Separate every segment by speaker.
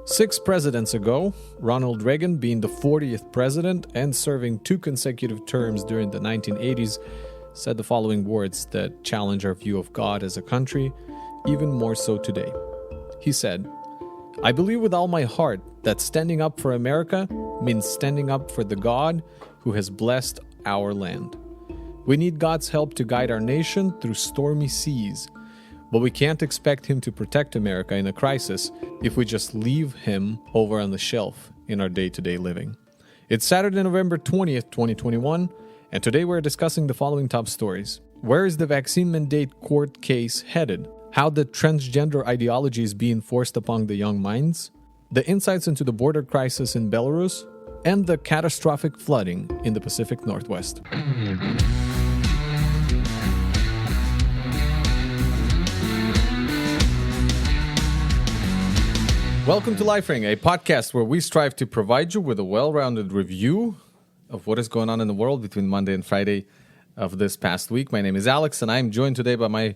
Speaker 1: 6 presidents ago, Ronald Reagan, being the 40th president and serving 2 consecutive terms during the 1980s, said the following words that challenge our view of God as a country, even more so today. He said, "I believe with all my heart that standing up for America means standing up for the God who has blessed our land. We need God's help to guide our nation through stormy seas, but we can't expect Him to protect America in a crisis if we just leave Him over on the shelf in our day-to-day living." It's Saturday, November 20th, 2021, and today we're discussing the following top stories. Where is the vaccine mandate court case headed? How the transgender ideology is being forced upon the young minds? The insights into the border crisis in Belarus? And the catastrophic flooding in the Pacific Northwest. Welcome to Life Ring, a podcast where we strive to provide you with a well-rounded review of what is going on in the world between Monday and Friday of this past week. My name is Alex, and I'm joined today by my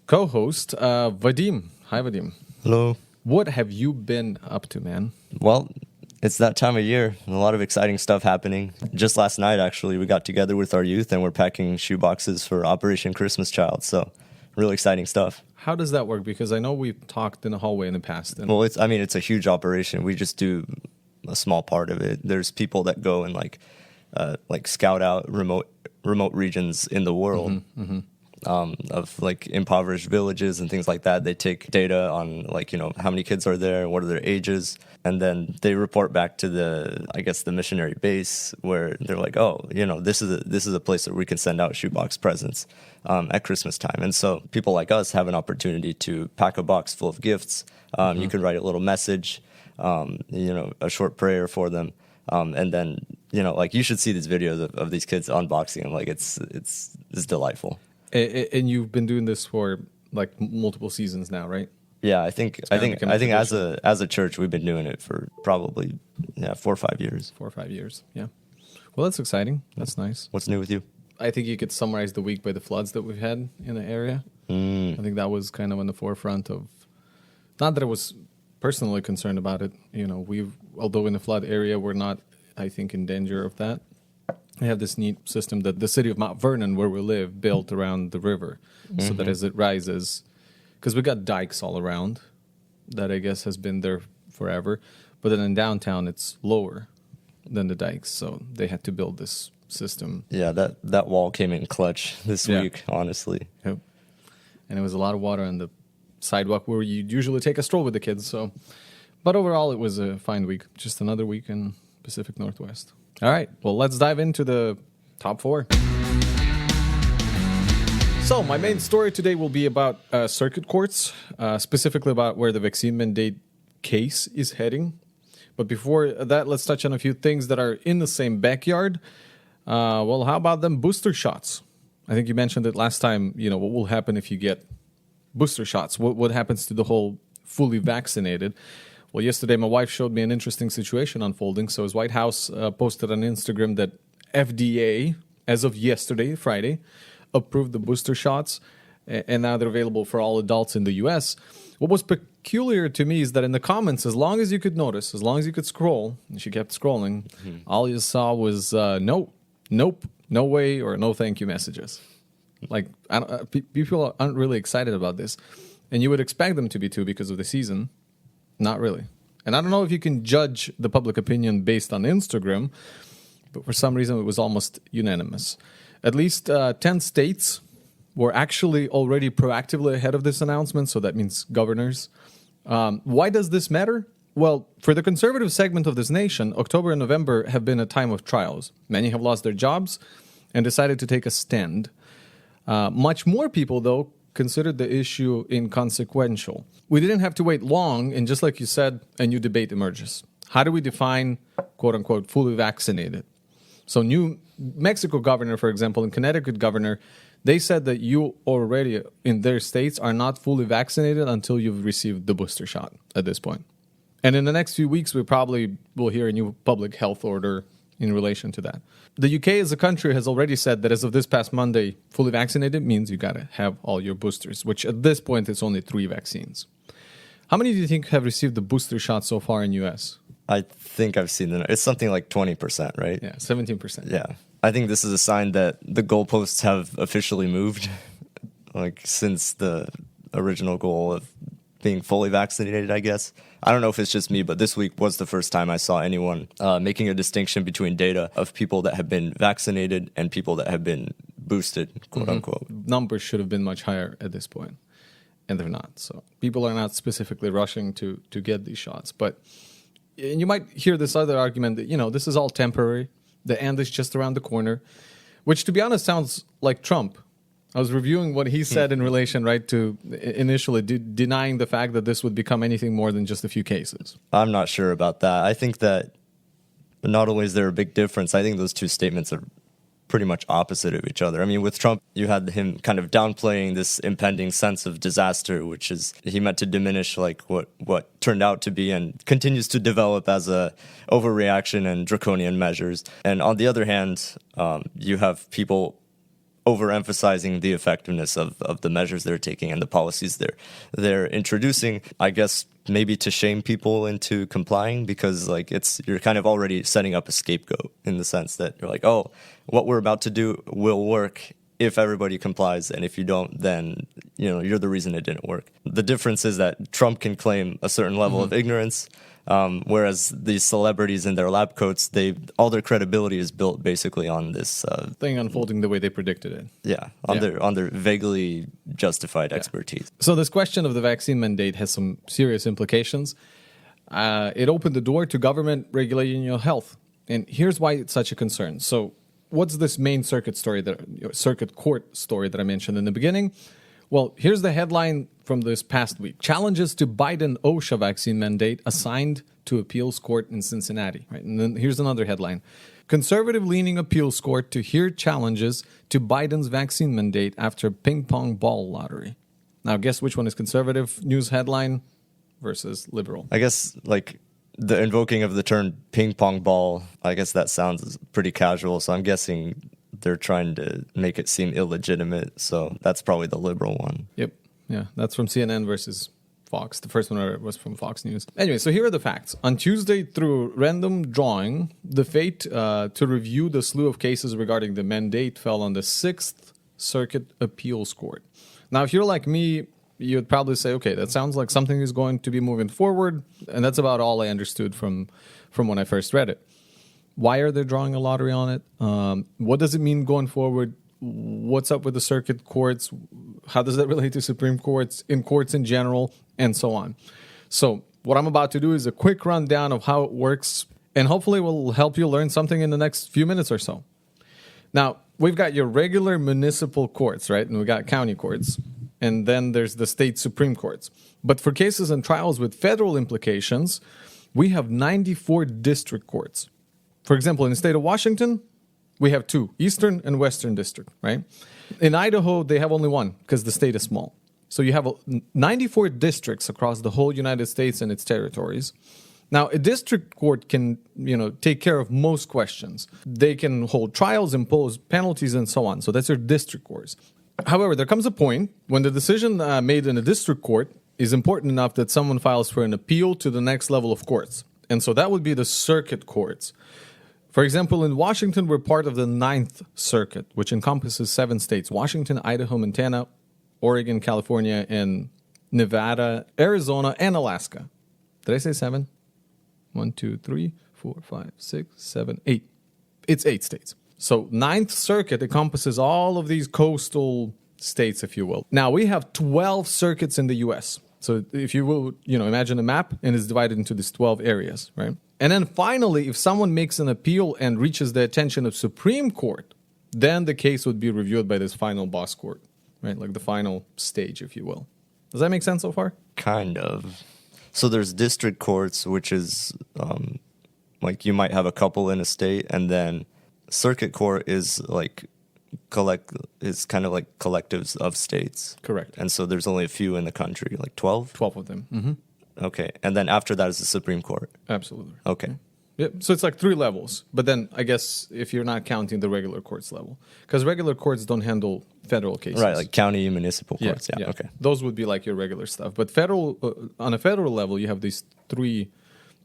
Speaker 1: co-host, Vadim. Hi, Vadim.
Speaker 2: Hello.
Speaker 1: What have you been up to, man?
Speaker 2: Well, it's that time of year. A lot of exciting stuff happening. Just last night, actually, we got together with our youth and we're packing shoe boxes for Operation Christmas Child. So, really exciting stuff.
Speaker 1: How does that work? Because I know we've talked in the hallway in the past.
Speaker 2: Well, it's a huge operation. We just do a small part of it. There's people that go and scout out remote regions in the world. Of impoverished villages and things like that. They take data on how many kids are there, what are their ages, and then they report back to the missionary base where they're like, this is a place that we can send out shoebox presents at Christmas time. And so people like us have an opportunity to pack a box full of gifts. You can write a little message, a short prayer for them. And then, you should see these videos of these kids unboxing them. It's delightful.
Speaker 1: And you've been doing this for multiple seasons now, right?
Speaker 2: Yeah, I think as a church we've been doing it for probably 4 or 5 years.
Speaker 1: 4 or 5 years, yeah. Well, that's exciting. That's nice.
Speaker 2: What's new with you?
Speaker 1: I think you could summarize the week by the floods that we've had in the area. I think that was kind of on the forefront of, not that I was personally concerned about it. Although in the flood area we're not, I think, in danger of that. We have this neat system that the city of Mount Vernon, where we live, built around the river, so that as it rises, because we got dikes all around, that I guess has been there forever, but then in downtown it's lower than the dikes, so they had to build this system.
Speaker 2: Yeah, that wall came in clutch this week, honestly.
Speaker 1: Yep. And it was a lot of water on the sidewalk where you usually take a stroll with the kids. So, but overall it was a fine week, just another week in Pacific Northwest. All right, well, let's dive into the top 4. So my main story today will be about circuit courts, specifically about where the vaccine mandate case is heading. But before that, let's touch on a few things that are in the same backyard. Well, how about them booster shots? I think you mentioned it last time, what will happen if you get booster shots? What happens to the whole fully vaccinated? Well, yesterday my wife showed me an interesting situation unfolding. So his White House posted on Instagram that FDA, as of yesterday, Friday, approved the booster shots, and now they're available for all adults in the U.S. What was peculiar to me is that in the comments, as long as you could notice, as long as you could scroll, and she kept scrolling, all you saw was nope, no way, or no thank you messages. People aren't really excited about this. And you would expect them to be too because of the season. Not really. And I don't know if you can judge the public opinion based on Instagram, but for some reason it was almost unanimous. At least 10 states were actually already proactively ahead of this announcement, so that means governors. Why does this matter? Well, for the conservative segment of this nation, October and November have been a time of trials. Many have lost their jobs and decided to take a stand. Much more people, though, considered the issue inconsequential. We didn't have to wait long, and just like you said, a new debate emerges. How do we define, quote-unquote, fully vaccinated? So New Mexico governor, for example, and Connecticut governor, they said that you already, in their states, are not fully vaccinated until you've received the booster shot at this point. And in the next few weeks, we probably will hear a new public health order in relation to that. The UK as a country has already said that as of this past Monday, fully vaccinated means you got to have all your boosters, which at this point it's only 3 vaccines. How many do you think have received the booster shot so far in U.S.?
Speaker 2: I think I've seen it's something like 20%, right?
Speaker 1: Yeah, 17%.
Speaker 2: Yeah. I think this is a sign that the goalposts have officially moved, like since the original goal of being fully vaccinated, I guess. I don't know if it's just me, but this week was the first time I saw anyone making a distinction between data of people that have been vaccinated and people that have been boosted, quote unquote.
Speaker 1: Numbers should have been much higher at this point, and they're not. So people are not specifically rushing to get these shots. But you might hear this other argument that, this is all temporary. The end is just around the corner, which, to be honest, sounds like Trump. I was reviewing what he said in relation, to initially denying the fact that this would become anything more than just a few cases.
Speaker 2: I'm not sure about that. I think that not only is there a big difference, I think those two statements are pretty much opposite of each other. I mean, with Trump, you had him kind of downplaying this impending sense of disaster, which is he meant to diminish what turned out to be and continues to develop as a overreaction and draconian measures. And on the other hand, you have people overemphasizing the effectiveness of the measures they're taking and the policies they're introducing, I guess maybe to shame people into complying, because you're kind of already setting up a scapegoat in the sense that you're like, oh, what we're about to do will work if everybody complies, and if you don't, then you're the reason it didn't work. The difference is that Trump can claim a certain level of ignorance, whereas these celebrities in their lab coats, all their credibility is built basically on this
Speaker 1: thing unfolding the way they predicted it.
Speaker 2: Yeah, on their vaguely justified expertise.
Speaker 1: So this question of the vaccine mandate has some serious implications. It opened the door to government regulating your health, and here's why it's such a concern. So what's this main circuit court story that I mentioned in the beginning? Well, here's the headline from this past week. Challenges to Biden OSHA vaccine mandate assigned to appeals court in Cincinnati. Right? And then here's another headline. Conservative-leaning appeals court to hear challenges to Biden's vaccine mandate after ping pong ball lottery. Now, guess which one is conservative news headline versus liberal?
Speaker 2: I guess, the invoking of the term ping pong ball, I guess that sounds pretty casual, so I'm guessing they're trying to make it seem illegitimate, so that's probably the liberal one.
Speaker 1: Yep. Yeah, that's from CNN versus Fox. The first one was from Fox News. Anyway, so here are the facts. On Tuesday, through random drawing, the fate to review the slew of cases regarding the mandate fell on the 6th Circuit Appeals Court. Now, if you're like me, you would probably say, okay, that sounds like something is going to be moving forward, and that's about all I understood from when I first read it. Why are they drawing a lottery on it? What does it mean going forward? What's up with the circuit courts? How does that relate to Supreme Courts, in courts in general, and so on? So what I'm about to do is a quick rundown of how it works, and hopefully will help you learn something in the next few minutes or so. Now, we've got your regular municipal courts, right? And we got county courts. And then there's the state Supreme Courts. But for cases and trials with federal implications, we have 94 district courts. For example, in the state of Washington, we have 2, Eastern and Western District, right? In Idaho, they have only 1 because the state is small. So you have 94 districts across the whole United States and its territories. Now, a district court can, take care of most questions. They can hold trials, impose penalties, and so on. So that's your district courts. However, there comes a point when the decision made in a district court is important enough that someone files for an appeal to the next level of courts. And so that would be the circuit courts. For example, in Washington, we're part of the 9th Circuit, which encompasses 7 states: Washington, Idaho, Montana, Oregon, California, and Nevada, Arizona, and Alaska. Did I say 7? 1, 2, 3, 4, 5, 6, 7, 8. It's 8 states. So 9th Circuit encompasses all of these coastal states, if you will. Now, we have 12 circuits in the U.S. So if you will, imagine a map, and it's divided into these 12 areas, right? And then finally, if someone makes an appeal and reaches the attention of Supreme Court, then the case would be reviewed by this final boss court, right? Like the final stage, if you will. Does that make sense so far?
Speaker 2: Kind of. So there's district courts, which is you might have a couple in a state, and then circuit court is kind of like collectives of states.
Speaker 1: Correct.
Speaker 2: And so there's only a few in the country, like 12?
Speaker 1: 12 of them. Mm-hmm.
Speaker 2: Okay. And then after that is the Supreme Court.
Speaker 1: Absolutely.
Speaker 2: Okay.
Speaker 1: Yep. So it's like 3 levels. But then I guess if you're not counting the regular courts level, because regular courts don't handle federal cases.
Speaker 2: Right, like county municipal courts. Yeah. Okay.
Speaker 1: Those would be like your regular stuff. But federal, on a federal level, you have these three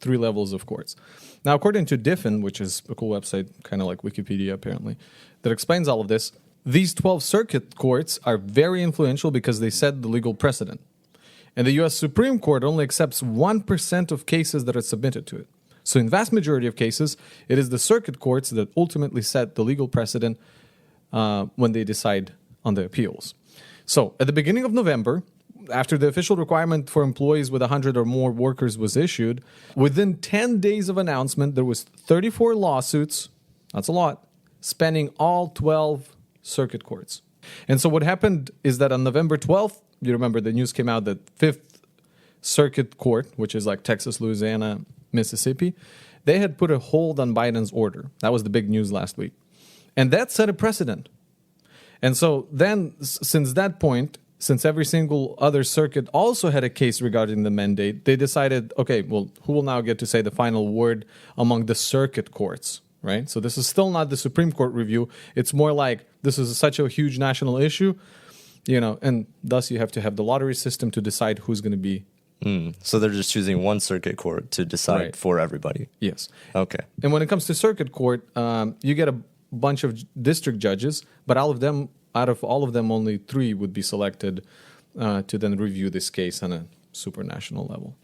Speaker 1: levels of courts. Now, according to Diffin, which is a cool website, kind of like Wikipedia apparently, that explains all of this, these 12 circuit courts are very influential because they set the legal precedent. And the U.S. Supreme Court only accepts 1% of cases that are submitted to it. So in vast majority of cases, it is the circuit courts that ultimately set the legal precedent when they decide on the appeals. So at the beginning of November, after the official requirement for employees with 100 or more workers was issued, within 10 days of announcement, there was 34 lawsuits, that's a lot, spanning all 12 circuit courts. And so what happened is that on November 12th, you remember the news came out that 5th Circuit Court, which is like Texas, Louisiana, Mississippi, they had put a hold on Biden's order. That was the big news last week. And that set a precedent. And so then, since that point, since every single other circuit also had a case regarding the mandate, they decided, okay, well, who will now get to say the final word among the circuit courts, right? So this is still not the Supreme Court review. It's more like this is such a huge national issue, and thus you have to have the lottery system to decide who's going to be.
Speaker 2: So they're just choosing one circuit court to decide for everybody.
Speaker 1: Yes.
Speaker 2: Okay.
Speaker 1: And when it comes to circuit court, you get a bunch of district judges, but out of all of them, only 3 would be selected to then review this case on a supranational level.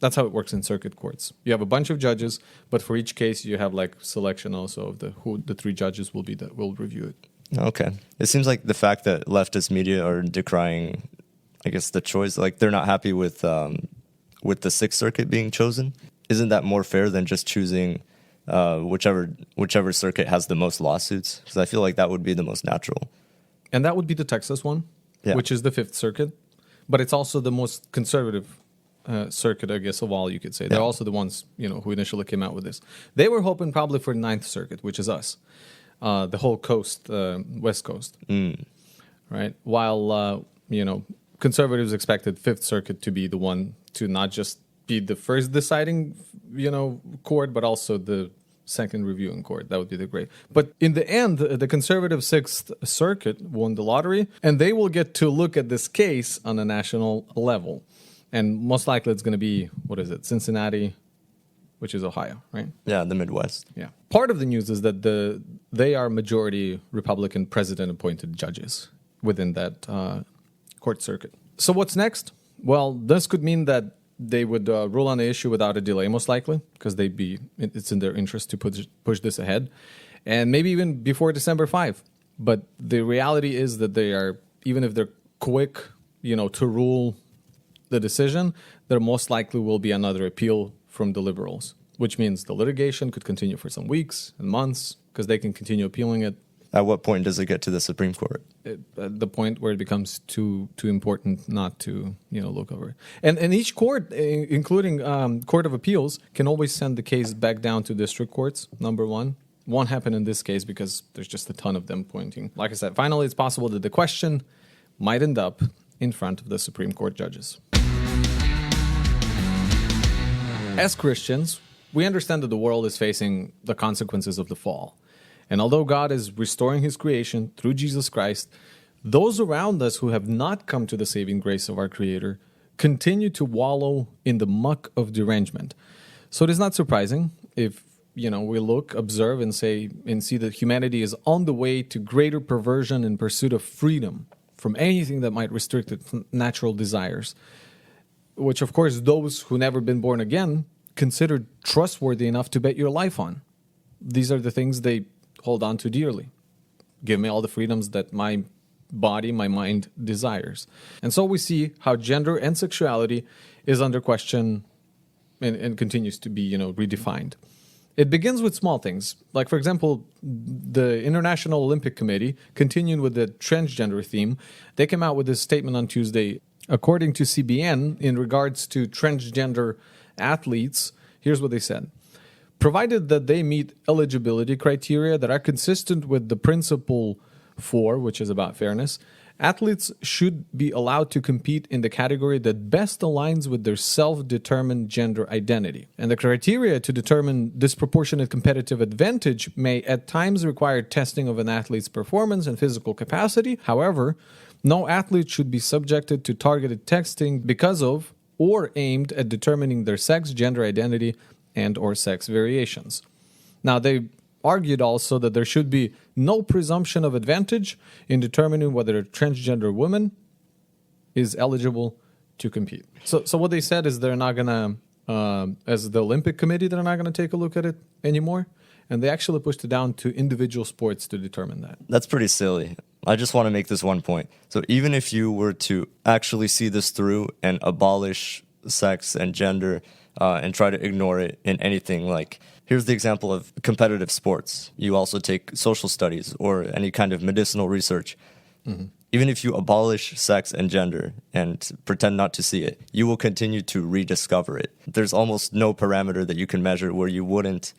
Speaker 1: That's how it works in circuit courts. You have a bunch of judges, but for each case, you have like selection also of who the 3 judges will be that will review it.
Speaker 2: Okay. It seems like the fact that leftist media are decrying, I guess, the choice, like they're not happy with the 6th Circuit being chosen. Isn't that more fair than just choosing whichever circuit has the most lawsuits? Because I feel like that would be the most natural.
Speaker 1: And that would be the Texas one, which is the 5th Circuit. But it's also the most conservative circuit, I guess, of all, you could say. They're also the ones, who initially came out with this. They were hoping probably for 9th Circuit, which is us. The whole coast, West Coast. Right? While, conservatives expected 5th Circuit to be the one to not just be the first deciding, court, but also the second reviewing court. That would be the great. But in the end, the conservative 6th Circuit won the lottery, and they will get to look at this case on a national level. And most likely it's going to be, Cincinnati, which is Ohio, right?
Speaker 2: Yeah, the Midwest.
Speaker 1: Yeah. Part of the news is that they are majority Republican president-appointed judges within that court circuit. So what's next? Well, this could mean that they would rule on the issue without a delay, most likely, because it's in their interest to push this ahead, and maybe even before December 5. But the reality is that they are, even if they're quick, to rule the decision, there most likely will be another appeal from the liberals, which means the litigation could continue for some weeks and months because they can continue appealing it.
Speaker 2: At what point does it get to the Supreme Court?
Speaker 1: At the point where it becomes too important not to look over it. And each court, including Court of Appeals, can always send the case back down to district courts, number one. Won't happen in this case because there's just a ton of them pointing. Like I said, finally it's possible that the question might end up in front of the Supreme Court judges. As Christians, we understand that the world is facing the consequences of the fall. And although God is restoring his creation through Jesus Christ, those around us who have not come to the saving grace of our Creator continue to wallow in the muck of derangement. So it is not surprising if, we look, observe, and see that humanity is on the way to greater perversion in pursuit of freedom from anything that might restrict its natural desires, which, of course, those who never been born again consider trustworthy enough to bet your life on. These are the things they hold on to dearly. Give me all the freedoms that my body, my mind desires. And so we see how gender and sexuality is under question and continues to be, redefined. It begins with small things. Like, for example, the International Olympic Committee, continuing with the transgender theme, they came out with this statement on Tuesday. According to CBN, in regards to transgender athletes, here's what they said. Provided that they meet eligibility criteria that are consistent with the Principle 4, which is about fairness, Athletes should be allowed to compete in the category that best aligns with their self-determined gender identity. And the criteria to determine disproportionate competitive advantage may at times require testing of an athlete's performance and physical capacity. However, no athlete should be subjected to targeted testing because of or aimed at determining their sex, gender identity, and or sex variations. Now, they argued also that there should be no presumption of advantage in determining whether a transgender woman is eligible to compete. So what they said is they're not going to, as the Olympic Committee, they're not going to take a look at it anymore. And they actually pushed it down to individual sports to determine that.
Speaker 2: That's pretty silly. I just want to make this one point. So even if you were to actually see this through and abolish sex and gender and try to ignore it in anything, like here's the example of competitive sports. You also take social studies or any kind of medicinal research. Mm-hmm. Even if you abolish sex and gender and pretend not to see it, you will continue to rediscover it. There's almost no parameter that you can measure where you wouldn't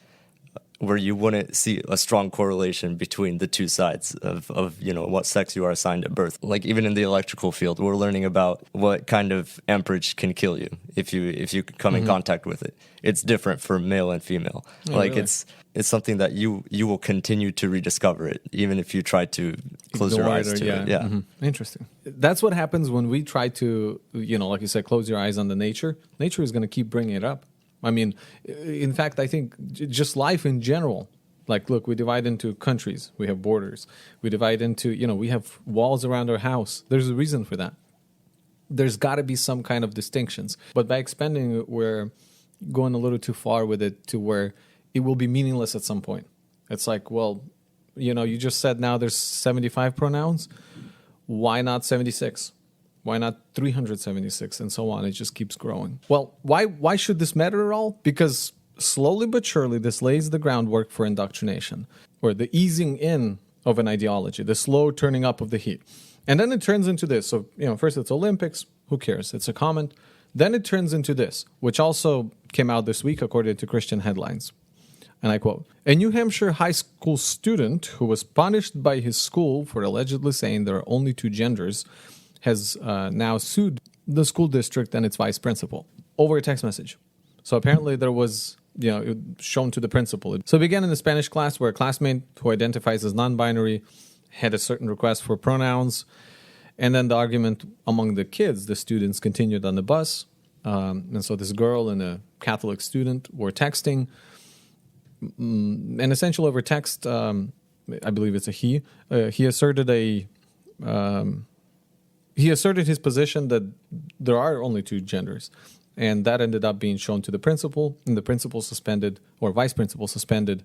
Speaker 2: see a strong correlation between the two sides of what sex you are assigned at birth. Like even in the electrical field, we're learning about what kind of amperage can kill you if you come in contact with it. It's different for male and female.
Speaker 1: Oh,
Speaker 2: like
Speaker 1: really?
Speaker 2: It's something that you will continue to rediscover it, even if you try to close your eyes to it. Yeah.
Speaker 1: Mm-hmm. Interesting. That's what happens when we try to, like you said, close your eyes on the nature. Nature is going to keep bringing it up. I mean, in fact, I think just life in general, like, look, we divide into countries, we have borders, we divide into, we have walls around our house. There's a reason for that. There's got to be some kind of distinctions. But by expanding it, we're going a little too far with it to where it will be meaningless at some point. It's like, well, you just said now there's 75 pronouns. Why not 76? Why not 376 and so on? It just keeps growing. Well, why should this matter at all? Because slowly but surely this lays the groundwork for indoctrination, or the easing in of an ideology, the slow turning up of the heat. And then it turns into this. So, first it's Olympics, who cares? It's a comment. Then it turns into this, which also came out this week according to Christian headlines. And I quote, "A New Hampshire high school student who was punished by his school for allegedly saying there are only two genders has now sued the school district and its vice principal over a text message." So apparently there was, it shown to the principal. So it began in the Spanish class where a classmate who identifies as non-binary had a certain request for pronouns. And then the argument among the kids, the students, continued on the bus. And so this girl and a Catholic student were texting. And essentially over text, I believe it's a he asserted He asserted his position that there are only two genders, and that ended up being shown to the principal, and the principal suspended, or vice principal suspended,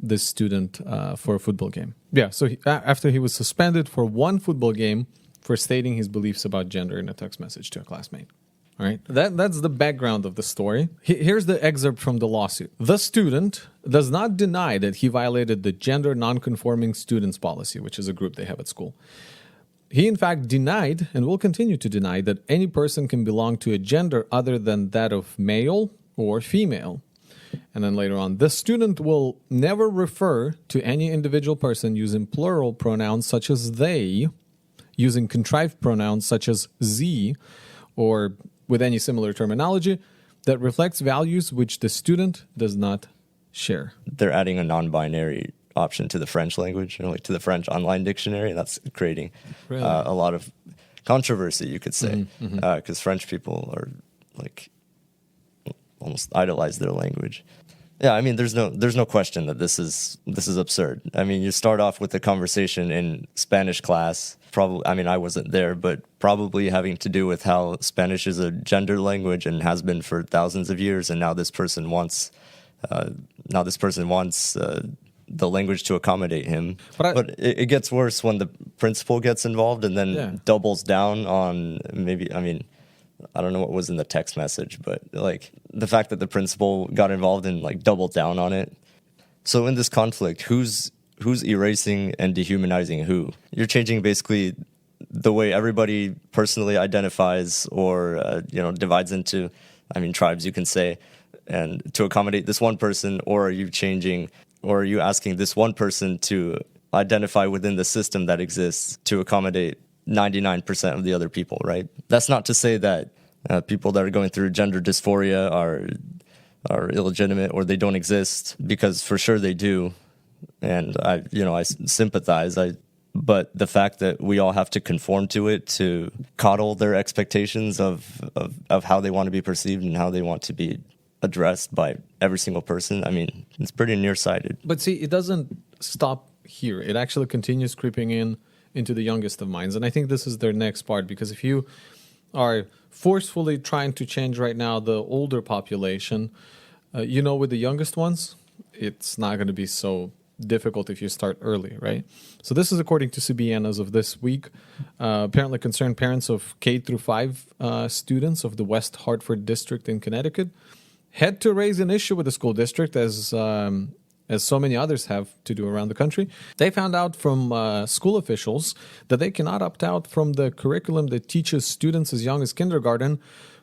Speaker 1: this student for a football game. Yeah, so after he was suspended for one football game for stating his beliefs about gender in a text message to a classmate. All right, that's the background of the story. Here's the excerpt from the lawsuit. The student does not deny that he violated the gender nonconforming students policy, which is a group they have at school. He, in fact, denied, and will continue to deny, that any person can belong to a gender other than that of male or female. And then later on, the student will never refer to any individual person using plural pronouns such as they, using contrived pronouns such as ze, or with any similar terminology that reflects values which the student does not share.
Speaker 2: They're adding a non-binary option to the French language, like to the French online dictionary, and that's creating a lot of controversy, you could say, because French people are like almost idolize their language. Yeah, I mean, there's no question that this is absurd. I mean, you start off with a conversation in Spanish class. Probably, I mean, I wasn't there, but probably having to do with how Spanish is a gender language and has been for thousands of years, and now this person wants the language to accommodate him. But it gets worse when the principal gets involved and then doubles down on maybe, I mean, I don't know what was in the text message, but like the fact that the principal got involved and like doubled down on it. So in this conflict, who's erasing and dehumanizing who? You're changing basically the way everybody personally identifies or, divides into, tribes, you can say, and to accommodate this one person, or are you asking this one person to identify within the system that exists to accommodate 99% of the other people, right? That's not to say that people that are going through gender dysphoria are illegitimate or they don't exist, because for sure they do. And I sympathize. But the fact that we all have to conform to it, to coddle their expectations of how they want to be perceived and how they want to be addressed by every single person, I mean, it's pretty nearsighted.
Speaker 1: But see, it doesn't stop here. It actually continues creeping into the youngest of minds. And I think this is their next part, because if you are forcefully trying to change right now the older population, with the youngest ones, it's not going to be so difficult if you start early, right? So this is according to CBN as of this week. Apparently concerned parents of K through 5 students of the West Hartford district in Connecticut had to raise an issue with the school district, as so many others have to do around the country. They found out from school officials that they cannot opt out from the curriculum that teaches students as young as kindergarten,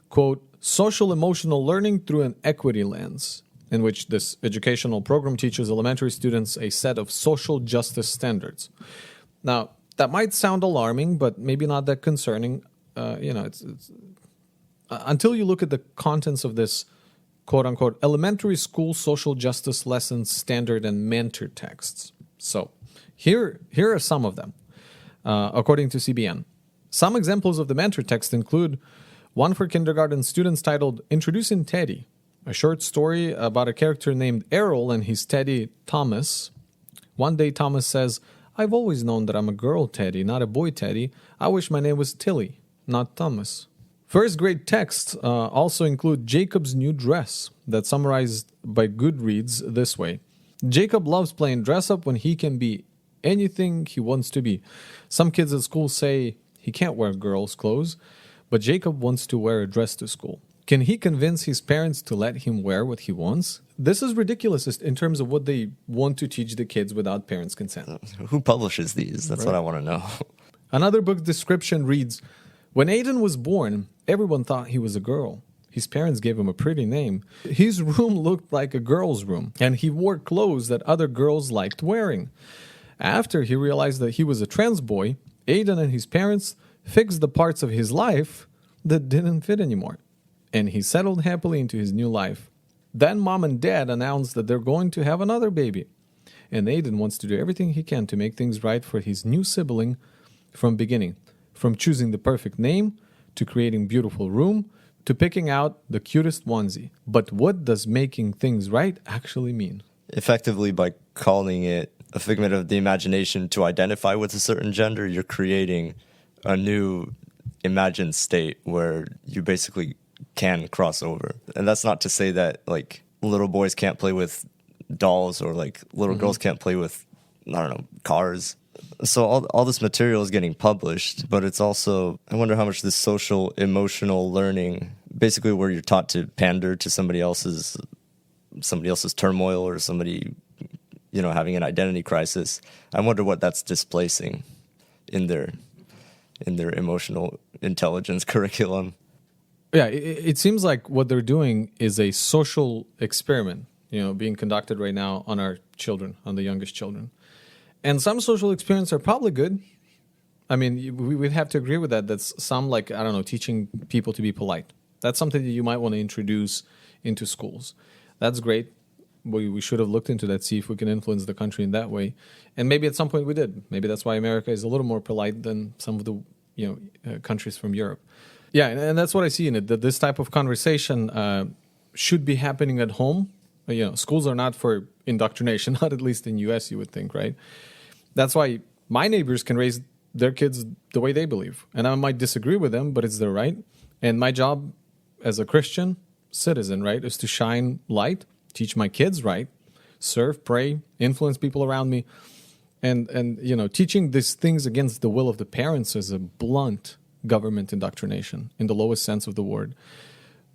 Speaker 1: quote, social emotional learning through an equity lens, in which this educational program teaches elementary students a set of social justice standards. Now, that might sound alarming, but maybe not that concerning. It's until you look at the contents of this quote-unquote elementary school social justice lessons standard and mentor texts. So here are some of them, according to CBN. Some examples of the mentor text include one for kindergarten students titled Introducing Teddy, a short story about a character named Errol and his teddy Thomas. One day Thomas says, "I've always known that I'm a girl Teddy, not a boy Teddy. I wish my name was Tilly, not Thomas." First grade texts also include Jacob's new dress, that's summarized by Goodreads this way. Jacob loves playing dress up when he can be anything he wants to be. Some kids at school say he can't wear girls' clothes, but Jacob wants to wear a dress to school. Can he convince his parents to let him wear what he wants? This is ridiculous in terms of what they want to teach the kids without parents' consent.
Speaker 2: Who publishes these? That's right. What I want to know.
Speaker 1: Another book description reads, when Aiden was born, everyone thought he was a girl. His parents gave him a pretty name. His room looked like a girl's room, and he wore clothes that other girls liked wearing. After he realized that he was a trans boy, Aiden and his parents fixed the parts of his life that didn't fit anymore, and he settled happily into his new life. Then mom and dad announced that they're going to have another baby, and Aiden wants to do everything he can to make things right for his new sibling from beginning, from choosing the perfect name, to creating beautiful room, to picking out the cutest onesie. But what does making things right actually mean?
Speaker 2: Effectively, by calling it a figment of the imagination to identify with a certain gender, you're creating a new imagined state where you basically can cross over. And that's not to say that like little boys can't play with dolls or like little girls can't play with, cars. So all this material is getting published, but it's also, I wonder how much this social emotional learning, basically where you're taught to pander to somebody else's turmoil or somebody, having an identity crisis. I wonder what that's displacing in their emotional intelligence curriculum.
Speaker 1: Yeah, it seems like what they're doing is a social experiment, being conducted right now on our children, on the youngest children. And some social experiments are probably good. I mean, we'd have to agree with that. That's some teaching people to be polite. That's something that you might want to introduce into schools. That's great. We should have looked into that, see if we can influence the country in that way. And maybe at some point we did. Maybe that's why America is a little more polite than some of the countries from Europe. Yeah, and that's what I see in it, that this type of conversation should be happening at home. Schools are not for indoctrination, not at least in U.S., you would think, right? That's why my neighbors can raise their kids the way they believe. And I might disagree with them, but it's their right. And my job as a Christian citizen, right, is to shine light, teach my kids right, serve, pray, influence people around me. And teaching these things against the will of the parents is a blunt government indoctrination in the lowest sense of the word,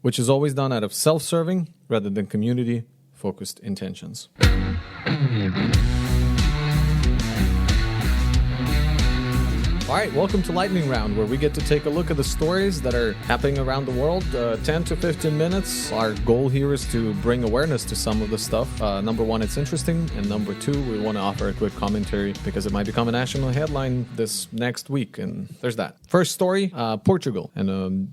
Speaker 1: which is always done out of self-serving rather than community-focused intentions. All right, welcome to Lightning Round, where we get to take a look at the stories that are happening around the world. 10 to 15 minutes. Our goal here is to bring awareness to some of the stuff. Number one, it's interesting. And number two, we want to offer a quick commentary because it might become a national headline this next week. And there's that. First story, Portugal. And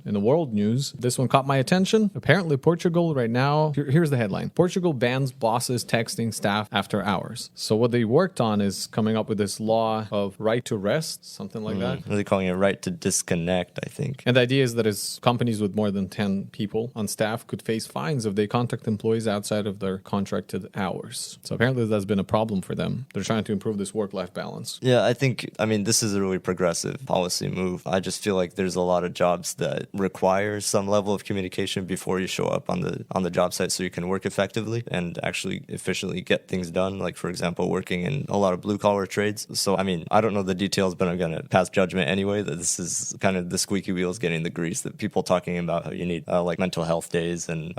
Speaker 1: in the world news, this one caught my attention. Apparently, Portugal right now, here's the headline. Portugal bans bosses texting staff after hours. So what they worked on is coming up with this law of right to rest, something like that.
Speaker 2: Are they calling it right to disconnect, I think?
Speaker 1: And the idea is that as companies with more than 10 people on staff could face fines if they contact employees outside of their contracted hours. So apparently that's been a problem for them. They're trying to improve this work-life balance.
Speaker 2: Yeah, I mean, this is a really progressive policy move. I just feel like there's a lot of jobs that require some level of communication before you show up on the job site so you can work effectively and actually efficiently get things done. Like, for example, working in a lot of blue-collar trades. So, I mean, I don't know the details, but I'm going to pass judgment anyway that this is kind of the squeaky wheels getting the grease, that people talking about how you need like mental health days and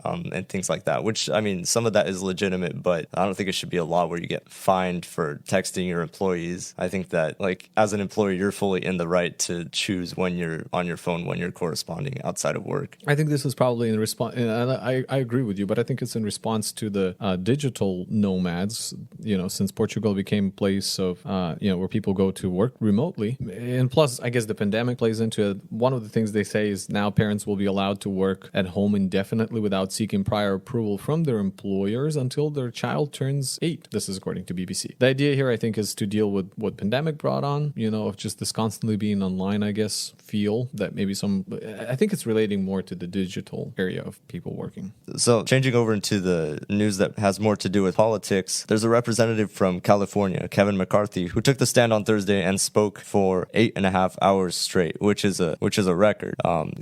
Speaker 2: things like that, which, I mean, some of that is legitimate, but I don't think it should be a law where you get fined for texting your employees. I think that, like, as an employer, you're fully in the right to choose when you're on your phone, when you're corresponding outside of work.
Speaker 1: I think this is probably in response, and I agree with you, but I think it's in response to the digital nomads, since Portugal became a place of, where people go to work remotely. And plus, I guess the pandemic plays into it. One of the things they say is now parents will be allowed to work at home indefinitely without seeking prior approval from their employers until their child turns 8. This is according to BBC. The idea here, I think, is to deal with what pandemic brought on, of just this constantly being online, I guess, feel that maybe I think it's relating more to the digital area of people working.
Speaker 2: So changing over into the news that has more to do with politics, there's a representative from California, Kevin McCarthy, who took the stand on Thursday and spoke for 8.5 hours straight, which is a record,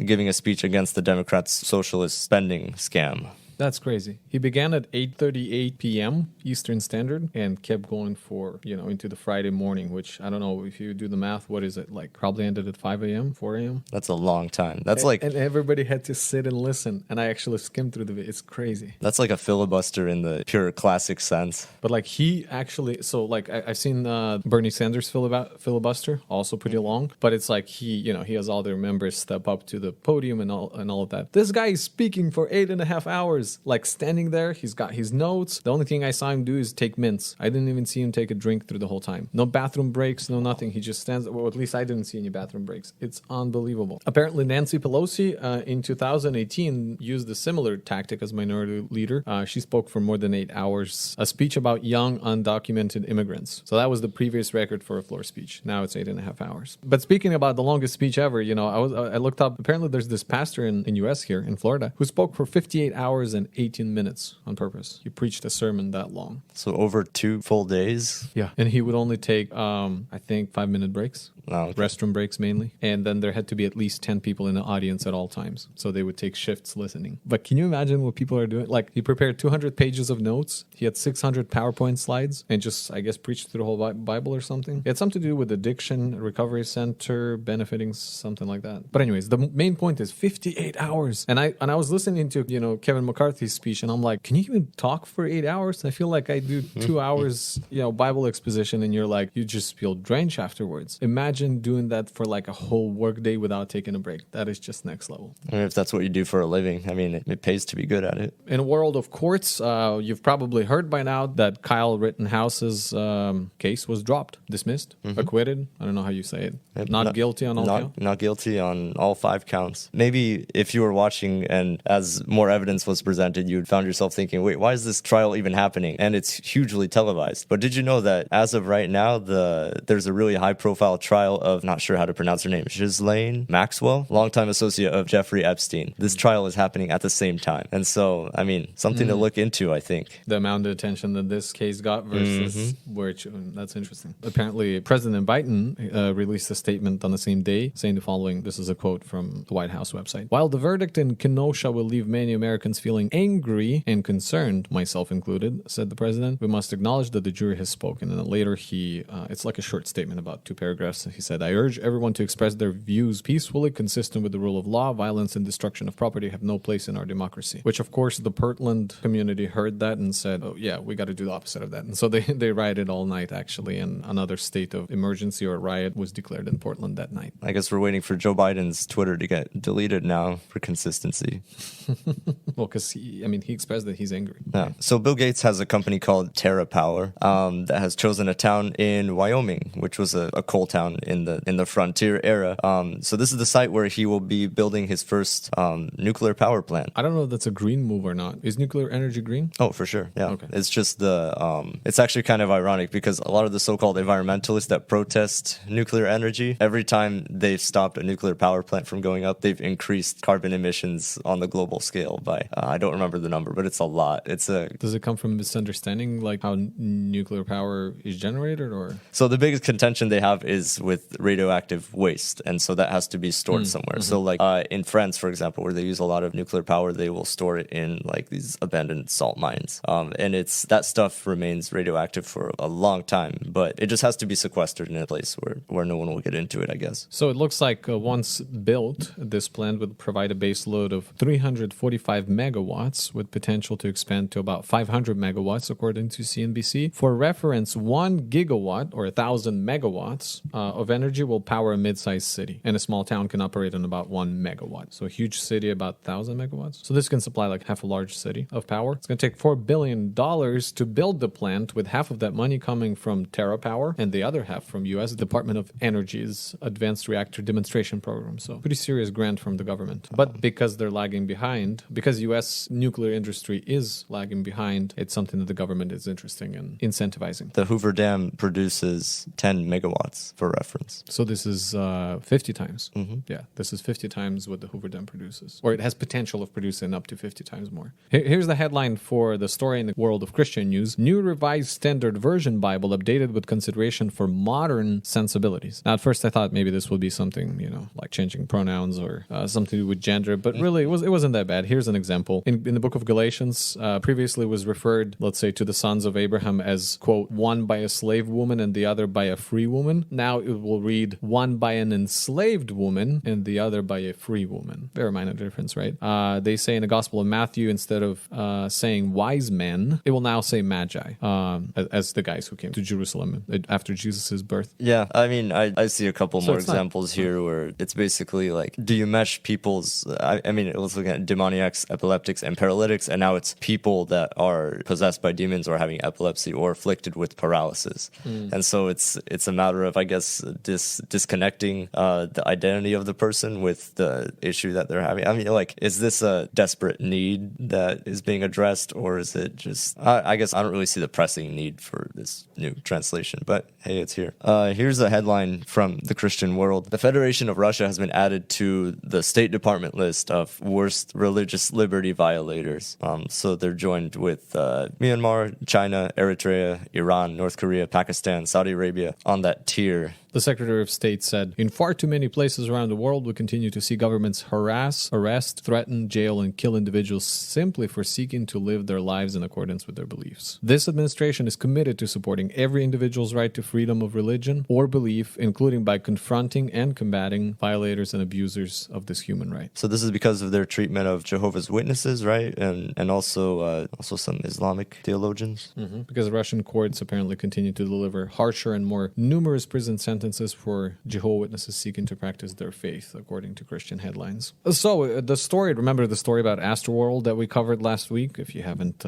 Speaker 2: giving a speech against the Democrats' socialist spending scam.
Speaker 1: That's crazy. He began at 8:38 p.m. Eastern Standard and kept going for, into the Friday morning, which I don't know if you do the math, what is it? Like probably ended at 5 a.m., 4 a.m.?
Speaker 2: That's a long time.
Speaker 1: And everybody had to sit and listen. And I actually skimmed through the video. It's crazy.
Speaker 2: That's like a filibuster in the pure classic sense.
Speaker 1: But like he actually, so like I've seen Bernie Sanders filibuster, also pretty long. But it's like he has all their members step up to the podium and all of that. This guy is speaking for 8.5 hours. Like standing there, he's got his notes. The only thing I saw him do is take mints. I didn't even see him take a drink through the whole time. No bathroom breaks, no nothing. He just stands. Well, at least I didn't see any bathroom breaks. It's unbelievable. Apparently, Nancy Pelosi in 2018 used a similar tactic as minority leader. She spoke for more than 8 hours, a speech about young undocumented immigrants. So that was the previous record for a floor speech. Now it's 8.5 hours. But speaking about the longest speech ever, I looked up. Apparently, there's this pastor in US here in Florida who spoke for 58 hours and 18 minutes on purpose. He preached a sermon that long.
Speaker 2: So over 2 full days?
Speaker 1: Yeah. And he would only take, I think, 5-minute breaks.
Speaker 2: Oh, okay.
Speaker 1: Restroom breaks mainly. And then there had to be at least 10 people in the audience at all times. So they would take shifts listening. But can you imagine what people are doing? Like, he prepared 200 pages of notes. He had 600 PowerPoint slides and just, I guess, preached through the whole Bible or something. It had something to do with addiction, recovery center, benefiting, something like that. But anyways, the main point is 58 hours. And I was listening to, Kevin McCarthy's speech, and I'm like, can you even talk for 8 hours? I feel like I do 2 hours, Bible exposition, and you're like, you just feel drenched afterwards. Imagine doing that for like a whole work day without taking a break. That is just next level.
Speaker 2: I mean, if that's what you do for a living, I mean, it pays to be good at it.
Speaker 1: In a world of courts, you've probably heard by now that Kyle Rittenhouse's case was dropped, dismissed, acquitted. I don't know how you say it. Not guilty on all counts?
Speaker 2: Not guilty on all 5 counts. Maybe if you were watching and as more evidence was presented, you found yourself thinking, wait, why is this trial even happening? And it's hugely televised. But did you know that as of right now, there's a really high-profile trial of, not sure how to pronounce her name, Ghislaine Maxwell, longtime associate of Jeffrey Epstein. This trial is happening at the same time. And so, I mean, something to look into, I think.
Speaker 1: The amount of attention that this case got versus that's interesting. Apparently, President Biden released a statement on the same day saying the following. This is a quote from the White House website. While the verdict in Kenosha will leave many Americans feeling feeling angry and concerned, myself included, said the president. We must acknowledge that the jury has spoken. And then later it's like a short statement about 2 paragraphs. He said, I urge everyone to express their views peacefully, consistent with the rule of law. Violence and destruction of property have no place in our democracy. Which, of course, the Portland community heard that and said, oh, yeah, we got to do the opposite of that. And so they rioted all night, actually, and another state of emergency or riot was declared in Portland that night.
Speaker 2: I guess we're waiting for Joe Biden's Twitter to get deleted now for consistency.
Speaker 1: Well, because he expressed that he's angry.
Speaker 2: Yeah. So Bill Gates has a company called TerraPower that has chosen a town in Wyoming, which was a coal town in the frontier era. So this is the site where he will be building his first nuclear power plant.
Speaker 1: I don't know if that's a green move or not. Is nuclear energy green?
Speaker 2: Oh, for sure. Yeah.
Speaker 1: Okay.
Speaker 2: It's just it's actually kind of ironic because a lot of the so-called environmentalists that protest nuclear energy, every time they've stopped a nuclear power plant from going up, they've increased carbon emissions on the global scale by, I don't remember the number, but it's a lot. Does
Speaker 1: it come from misunderstanding like how nuclear power is generated, or?
Speaker 2: So the biggest contention they have is with radioactive waste, and so that has to be stored somewhere. Mm-hmm. So like in France, for example, where they use a lot of nuclear power, they will store it in like these abandoned salt mines. And that stuff remains radioactive for a long time, but it just has to be sequestered in a place where no one will get into it, I guess.
Speaker 1: So it looks like once built, this plant would provide a base load of 345 megawatts with potential to expand to about 500 megawatts, according to CNBC. For reference, 1 gigawatt or 1,000 megawatts of energy will power a mid-sized city, and a small town can operate on about 1 megawatt. So a huge city, about 1,000 megawatts. So this can supply like half a large city of power. It's going to take $4 billion to build the plant, with half of that money coming from TerraPower and the other half from U.S. Department of Energy's Advanced Reactor Demonstration Program. So pretty serious grant from the government. But because they're lagging behind, because U.S. nuclear industry is lagging behind, it's something that the government is interested in incentivizing.
Speaker 2: The Hoover Dam produces 10 megawatts, for reference.
Speaker 1: So this is 50 times.
Speaker 2: Mm-hmm.
Speaker 1: Yeah, this is 50 times what the Hoover Dam produces. Or it has potential of producing up to 50 times more. Here's the headline for the story in the world of Christian news. New Revised Standard Version Bible updated with consideration for modern sensibilities. Now, at first I thought maybe this would be something, like changing pronouns or something to do with gender, but really it wasn't that bad. Here's an example. In the book of Galatians, previously was referred, let's say, to the sons of Abraham as, quote, one by a slave woman and the other by a free woman. Now it will read one by an enslaved woman and the other by a free woman. Very minor difference, right? They say in the Gospel of Matthew, instead of saying wise men, it will now say magi, as the guys who came to Jerusalem after Jesus' birth.
Speaker 2: Yeah, I mean, I see a couple more examples here where it's basically like, do you mesh people's, I mean, it was looking at demoniacs, epileptics, and paralytics, and now it's people that are possessed by demons or having epilepsy or afflicted with paralysis. And so it's a matter of, I guess, disconnecting the identity of the person with the issue that they're having. I mean, like, is this a desperate need that is being addressed, or is it just, I guess I don't really see the pressing need for this new translation, but hey, it's here. Here's a headline from the Christian World. The Federation of Russia has been added to the State Department list of worst religious liberty violators. So they're joined with Myanmar, China, Eritrea, Iran, North Korea, Pakistan, Saudi Arabia on that tier.
Speaker 1: The Secretary of State said, in far too many places around the world, we continue to see governments harass, arrest, threaten, jail, and kill individuals simply for seeking to live their lives in accordance with their beliefs. This administration is committed to supporting every individual's right to freedom of religion or belief, including by confronting and combating violators and abusers of this human right.
Speaker 2: So this is because of their treatment of Jehovah's Witnesses, right? And also some Islamic theologians.
Speaker 1: Mm-hmm. Because Russian courts apparently continue to deliver harsher and more numerous prison sentences for Jehovah's Witnesses seeking to practice their faith, according to Christian headlines. So remember the story about Astroworld that we covered last week? If you haven't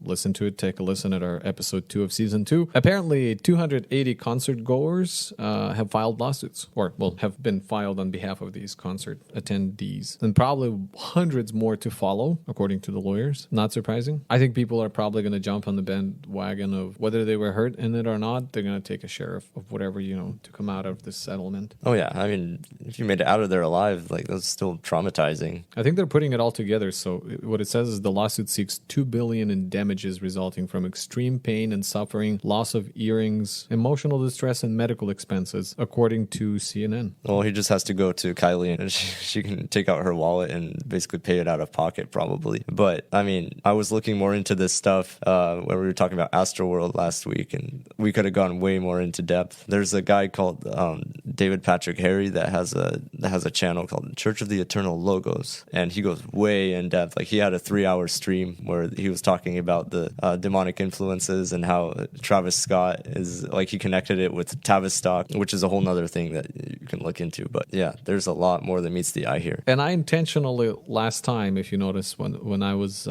Speaker 1: listened to it, take a listen at our episode 2 of season 2. Apparently, 280 concert goers have filed lawsuits, or have been filed on behalf of these concert attendees, and probably hundreds more to follow, according to the lawyers. Not surprising. I think people are probably going to jump on the bandwagon of whether they were hurt in it or not. They're going to take a share of whatever, to come out of this settlement.
Speaker 2: Oh yeah, I mean, if you made it out of there alive, like, that's still traumatizing.
Speaker 1: I think they're putting it all together. So what it says is the lawsuit seeks $2 billion in damages damages resulting from extreme pain and suffering, loss of earrings, emotional distress, and medical expenses, according to CNN.
Speaker 2: Well, he just has to go to Kylie and she can take out her wallet and basically pay it out of pocket, probably. But I mean, I was looking more into this stuff when we were talking about Astroworld last week, and we could have gone way more into depth. There's a guy called David Patrick Harry that has a channel called Church of the Eternal Logos, and he goes way in depth. Like, he had a 3-hour stream where he was talking about the demonic influences and how Travis Scott is, like, he connected it with Tavistock, which is a whole nother thing that you can look into. But yeah, there's a lot more than meets the eye here.
Speaker 1: And I intentionally, last time, if you notice, when I was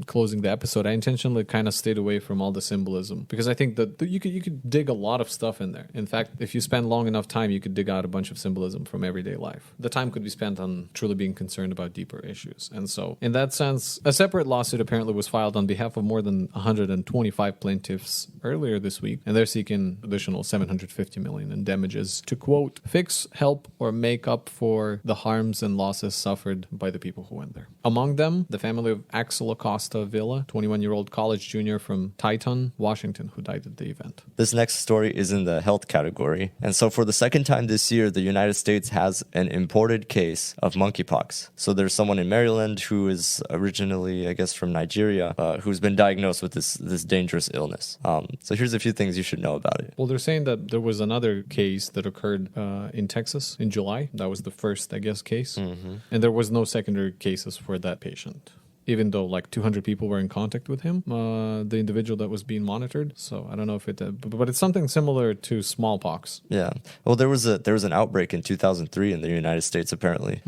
Speaker 1: closing the episode, I intentionally kind of stayed away from all the symbolism, because I think that you could dig a lot of stuff in there. In fact, if you spend long enough time, you could dig out a bunch of symbolism from everyday life. The time could be spent on truly being concerned about deeper issues. And so, in that sense, a separate lawsuit apparently was filed on behalf of more than 125 plaintiffs earlier this week, and they're seeking additional $750 million in damages to, quote, fix, help, or make up for the harms and losses suffered by the people who went there. Among them, the family of Axel Acosta Villa, 21-year-old college junior from Titon, Washington, who died at the event.
Speaker 2: This next story is in the health category. And so for the second time this year, the United States has an imported case of monkeypox. So there's someone in Maryland who is originally, I guess, from Nigeria, who's been diagnosed with this dangerous illness. So here's a few things you should know about it.
Speaker 1: Well, they're saying that there was another case that occurred in Texas in July. That was the first, I guess, case. Mm-hmm. And there was no secondary cases for that patient, even though like 200 people were in contact with him, the individual that was being monitored. So I don't know if it, but it's something similar to smallpox.
Speaker 2: Yeah. Well, there was an outbreak in 2003 in the United States, apparently.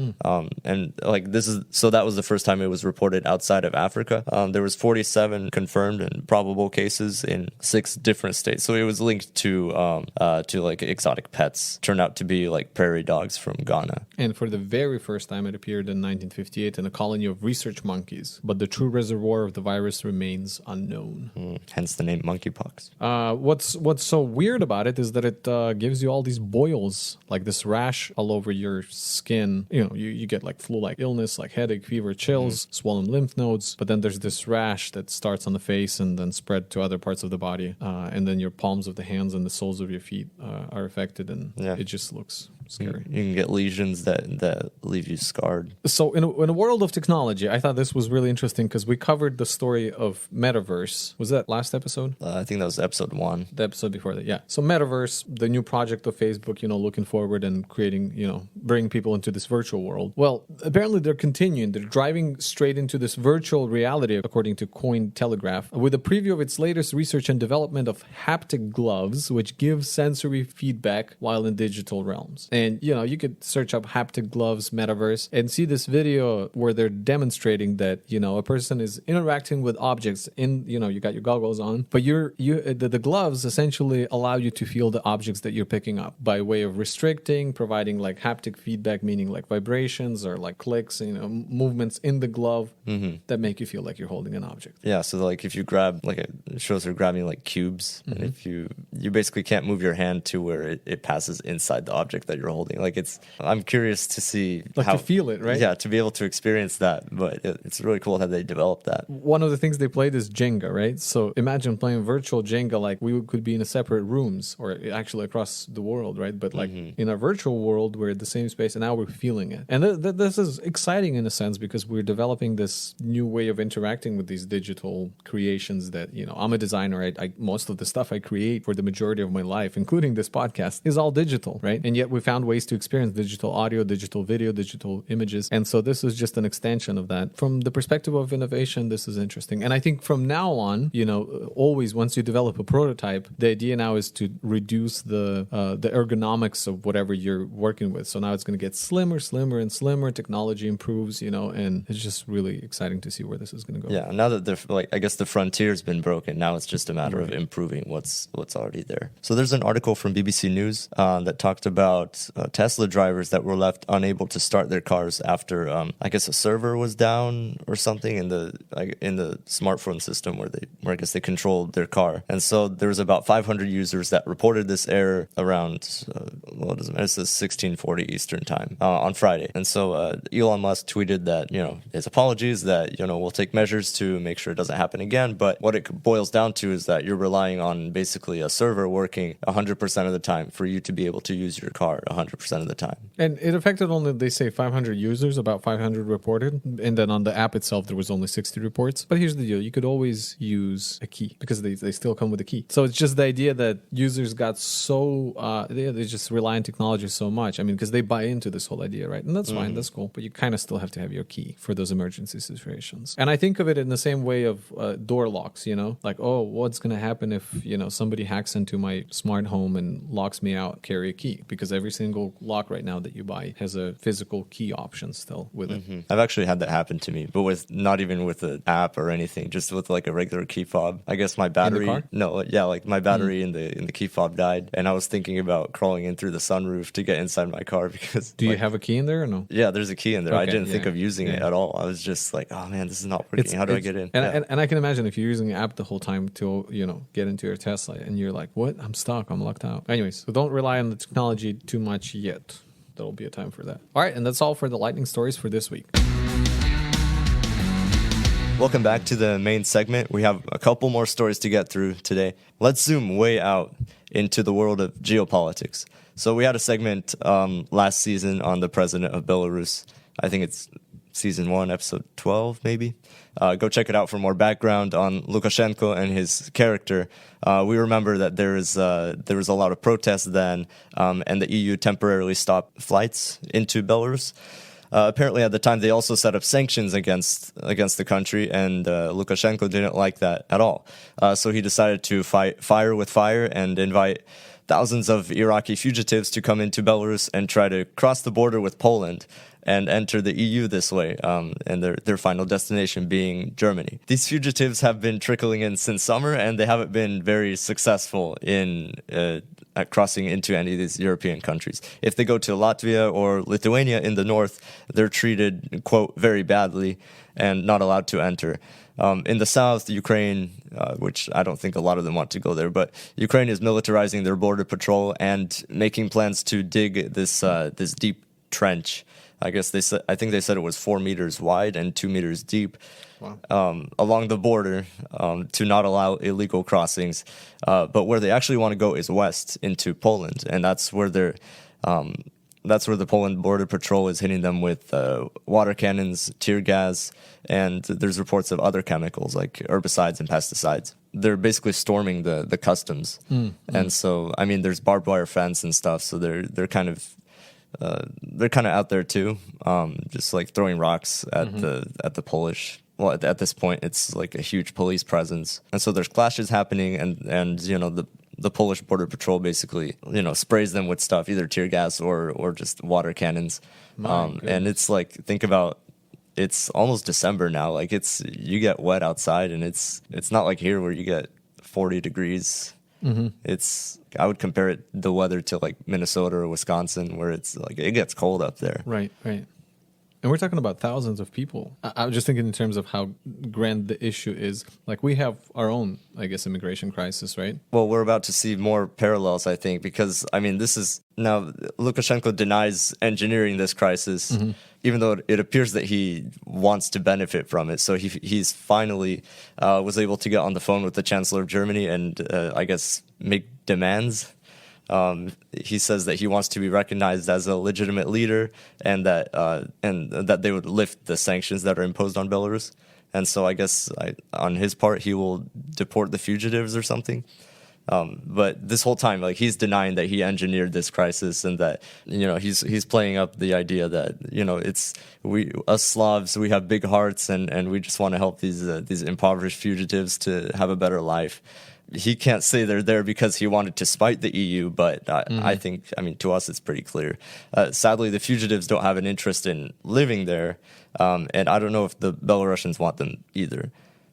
Speaker 2: And like that was the first time it was reported outside of Africa. There was 47 confirmed and probable cases in 6 different states. So it was linked to like exotic pets. Turned out to be like prairie dogs from Ghana.
Speaker 1: And for the very first time, it appeared in 1958 in a colony of research monkeys. But the true reservoir of the virus remains unknown.
Speaker 2: Hence the name monkeypox.
Speaker 1: What's so weird about it is that it gives you all these boils, like this rash all over your skin. You know, you get like flu-like illness, like headache, fever, chills, swollen lymph nodes. But then there's this rash that starts on the face and then spread to other parts of the body. And then your palms of the hands and the soles of your feet are affected, and it just looks scary.
Speaker 2: You can get lesions that leave you scarred.
Speaker 1: So in a world of technology, I thought this was really interesting because we covered the story of Metaverse. Was that last episode?
Speaker 2: I think that was episode 1.
Speaker 1: The episode before that, yeah. So Metaverse, the new project of Facebook, looking forward and creating, bringing people into this virtual world. Well, apparently they're continuing. They're driving straight into this virtual reality, according to Cointelegraph, with a preview of its latest research and development of haptic gloves, which give sensory feedback while in digital realms. And, you could search up haptic gloves, Metaverse, and see this video where they're demonstrating that, a person is interacting with objects in, you got your goggles on, but the gloves essentially allow you to feel the objects that you're picking up by way of restricting, providing like haptic feedback, meaning like vibrations or like clicks, movements in the glove that make you feel like you're holding an object.
Speaker 2: Yeah. So like if you grab, like it shows her grabbing like cubes, and if you basically can't move your hand to where it passes inside the object that you're holding. Like I'm curious to see
Speaker 1: how to feel it, right?
Speaker 2: Yeah. To be able to experience that, but it's really cool how they developed that.
Speaker 1: One of the things they played is Jenga, right? So imagine playing virtual Jenga, like we could be in a separate rooms or actually across the world, right? But like in a virtual world, we're at the same space and now we're feeling it. And this is exciting in a sense because we're developing this new way of interacting with these digital creations that, I'm a designer. Most of the stuff I create for the majority of my life, including this podcast, is all digital, right? And yet we found ways to experience digital audio, digital video, digital images. And so this is just an extension of that. From the perspective of innovation, this is interesting. And I think from now on, always once you develop a prototype, the idea now is to reduce the ergonomics of whatever you're working with. So now it's going to get slimmer, and slimmer. Technology improves, and it's just really exciting to see where this is going to go.
Speaker 2: Yeah, now that I guess the frontier's been broken, now it's just a matter of improving what's already there. So there's an article from BBC News that talked about Tesla drivers that were left unable to start their cars after I guess a server was down or something in the smartphone system where I guess they controlled their car. And so there was about 500 users that reported this error around well, it doesn't matter. It says 1640 Eastern time on Friday. And so Elon Musk tweeted that, his apologies, that, we'll take measures to make sure it doesn't happen again. But what it boils down to is that you're relying on basically a server working 100% of the time for you to be able to use your car 100% of the time.
Speaker 1: And it affected only, they say, 500 users, about 500 reported. And then on the app itself, there was only 60 reports. But here's the deal. You could always use a key because they still come with a key. So it's just the idea that users got so, they just rely on technology so much. I mean, because they buy into this whole idea, right? And that's fine. That's cool. But you kind of still have to have your key for those emergency situations. And I think of it in the same way of door locks, like, oh, what's going to happen if, somebody hacks into my smart home and locks me out, carry a key? Because every single lock right now that you buy has a physical key option still with it.
Speaker 2: I've actually had that happen to me, but with not even with an app or anything, just with like a regular key fob. I guess my battery, like my battery in the key fob died, and I was thinking about crawling in through the sunroof to get inside my car because.
Speaker 1: Do you have a key in there or no?
Speaker 2: Yeah, there's a key in there. Okay, I didn't think of using it at all. I was just like, oh man, this is not working. How do I get in?
Speaker 1: And I can imagine if you're using the app the whole time to get into your Tesla, and you're like, what? I'm stuck. I'm locked out. Anyways, so don't rely on the technology too much yet. There'll be a time for that. All right, and that's all for the lightning stories for this week.
Speaker 2: Welcome back to the main segment. We have a couple more stories to get through today. Let's zoom way out into the world of geopolitics. So we had a segment last season on the president of Belarus. I think it's season 1, episode 12, maybe. Go check it out for more background on Lukashenko and his character. We remember that there was a lot of protests then, and the EU temporarily stopped flights into Belarus. Apparently, at the time, they also set up sanctions against the country, and Lukashenko didn't like that at all. So he decided to fight fire with fire and invite thousands of Iraqi fugitives to come into Belarus and try to cross the border with Poland and enter the EU this way, and their final destination being Germany. These fugitives have been trickling in since summer, and they haven't been very successful in at crossing into any of these European countries. If they go to Latvia or Lithuania in the north, they're treated, quote, very badly and not allowed to enter. In the south, Ukraine, which I don't think a lot of them want to go there, but Ukraine is militarizing their border patrol and making plans to dig this deep trench. I think they said it was 4 meters wide and 2 meters deep. Wow. Along the border to not allow illegal crossings. But where they actually want to go is west into Poland, and that's where the Poland Border Patrol is hitting them with water cannons, tear gas, and there's reports of other chemicals like herbicides and pesticides. They're basically storming the customs, and so I mean, there's barbed wire fence and stuff. So they're kind of out there too, just like throwing rocks at the Polish. Well, at this point, it's like a huge police presence, and so there's clashes happening, and the Polish Border Patrol basically sprays them with stuff, either tear gas or just water cannons, and it's like, think about, it's almost December now, like you get wet outside, and it's not like here where you get 40 degrees. I would compare the weather to like Minnesota or Wisconsin, where it's like it gets cold up there.
Speaker 1: Right. And we're talking about thousands of people. I was just thinking in terms of how grand the issue is. Like, we have our own, I guess, immigration crisis, right?
Speaker 2: Well, we're about to see more parallels, I think, because, I mean, now Lukashenko denies engineering this crisis, even though it appears that he wants to benefit from it. So he's finally was able to get on the phone with the Chancellor of Germany and, I guess, make demands. He says that he wants to be recognized as a legitimate leader, and that they would lift the sanctions that are imposed on Belarus. And so I guess on his part, he will deport the fugitives or something. But this whole time, like, he's denying that he engineered this crisis, and that he's playing up the idea that it's us Slavs, we have big hearts, and we just want to help these impoverished fugitives to have a better life. He can't say they're there because he wanted to spite the EU, but I think, to us, it's pretty clear. Sadly, the fugitives don't have an interest in living there, and I don't know if the Belarusians want them either.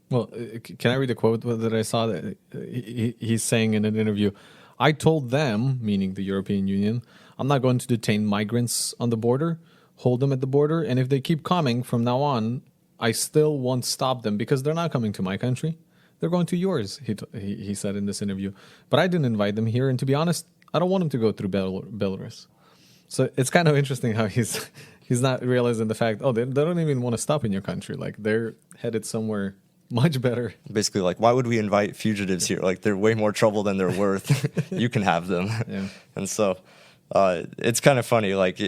Speaker 1: Well, can I read a quote that I saw that he's saying in an interview? I told them, meaning the European Union, I'm not going to detain migrants on the border, hold them at the border, and if they keep coming from now on, I still won't stop them because they're not coming to my country. They're going to yours, he said in this interview. But I didn't invite them here, and to be honest, I don't want him to go through Belarus. So it's kind of interesting how he's not realizing the fact, they don't even want to stop in your country. Like, they're headed somewhere much better.
Speaker 2: Basically, like, why would we invite fugitives here? Like, they're way more trouble than they're worth. You can have them.
Speaker 1: Yeah.
Speaker 2: And so it's kind of funny. Like,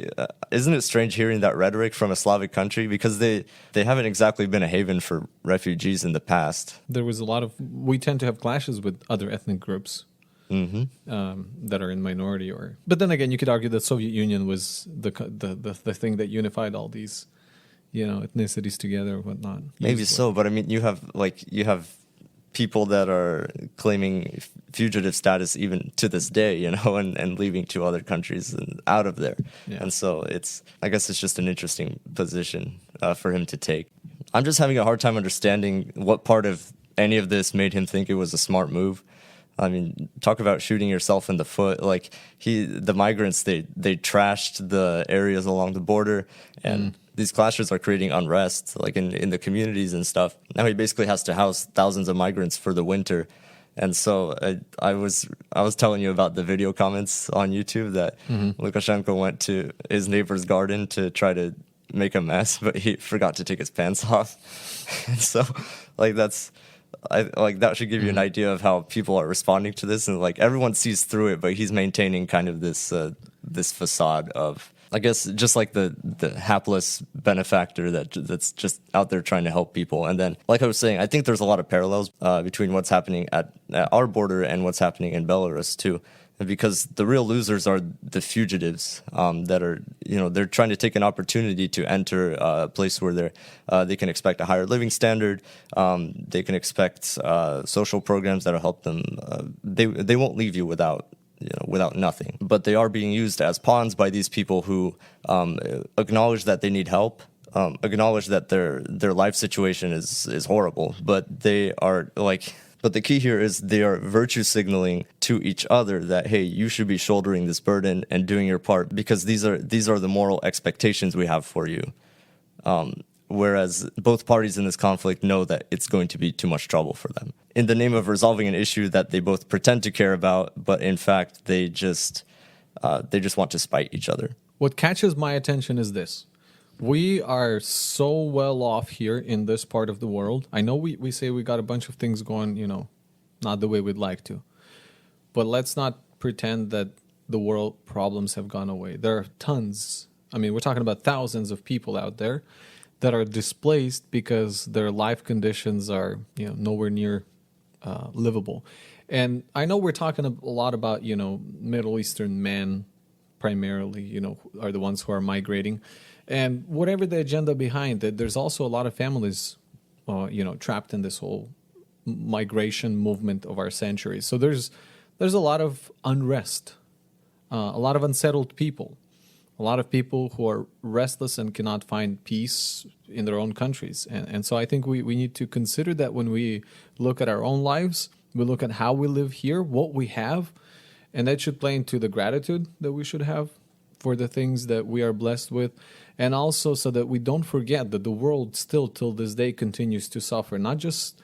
Speaker 2: isn't it strange hearing that rhetoric from a Slavic country? Because they haven't exactly been a haven for refugees in the past.
Speaker 1: There was we tend to have clashes with other ethnic groups that are in minority. But then again, you could argue that Soviet Union was the thing that unified all these, ethnicities together and whatnot.
Speaker 2: Maybe so, but I mean, you have people that are claiming fugitive status even to this day, and leaving to other countries and out of there.
Speaker 1: Yeah.
Speaker 2: And so I guess it's just an interesting position for him to take. I'm just having a hard time understanding what part of any of this made him think it was a smart move. I mean, talk about shooting yourself in the foot. Like, the migrants, they trashed the areas along the border, and these clashes are creating unrest, like in the communities and stuff. Now he basically has to house thousands of migrants for the winter. And so I was telling you about the video comments on YouTube that Lukashenko went to his neighbor's garden to try to make a mess, but he forgot to take his pants off. And so, that should give you an idea of how people are responding to this, and like everyone sees through it, but he's maintaining kind of this facade of, I guess, just like the hapless benefactor that's just out there trying to help people. And then, like I was saying, I think there's a lot of parallels between what's happening at our border and what's happening in Belarus too. Because the real losers are the fugitives that are, they're trying to take an opportunity to enter a place where they can expect a higher living standard. They can expect social programs that'll help them. They won't leave you without nothing. But they are being used as pawns by these people who acknowledge that they need help, acknowledge that their life situation is horrible, but they are like. But the key here is they are virtue signaling to each other that, hey, you should be shouldering this burden and doing your part, because these are the moral expectations we have for you. Whereas both parties in this conflict know that it's going to be too much trouble for them. In the name of resolving an issue that they both pretend to care about, but in fact they just want to spite each other.
Speaker 1: What catches my attention is this. We are so well off here in this part of the world. I know we say we got a bunch of things going, not the way we'd like to. But let's not pretend that the world problems have gone away. There are tons. I mean, we're talking about thousands of people out there that are displaced because their life conditions are, nowhere near livable. And I know we're talking a lot about, Middle Eastern men primarily, are the ones who are migrating. And whatever the agenda behind it, there's also a lot of families, trapped in this whole migration movement of our century. So there's a lot of unrest, a lot of unsettled people, a lot of people who are restless and cannot find peace in their own countries. And so I think we need to consider that when we look at our own lives, we look at how we live here, what we have, and that should play into the gratitude that we should have for the things that we are blessed with. And also so that we don't forget that the world still till this day continues to suffer, not just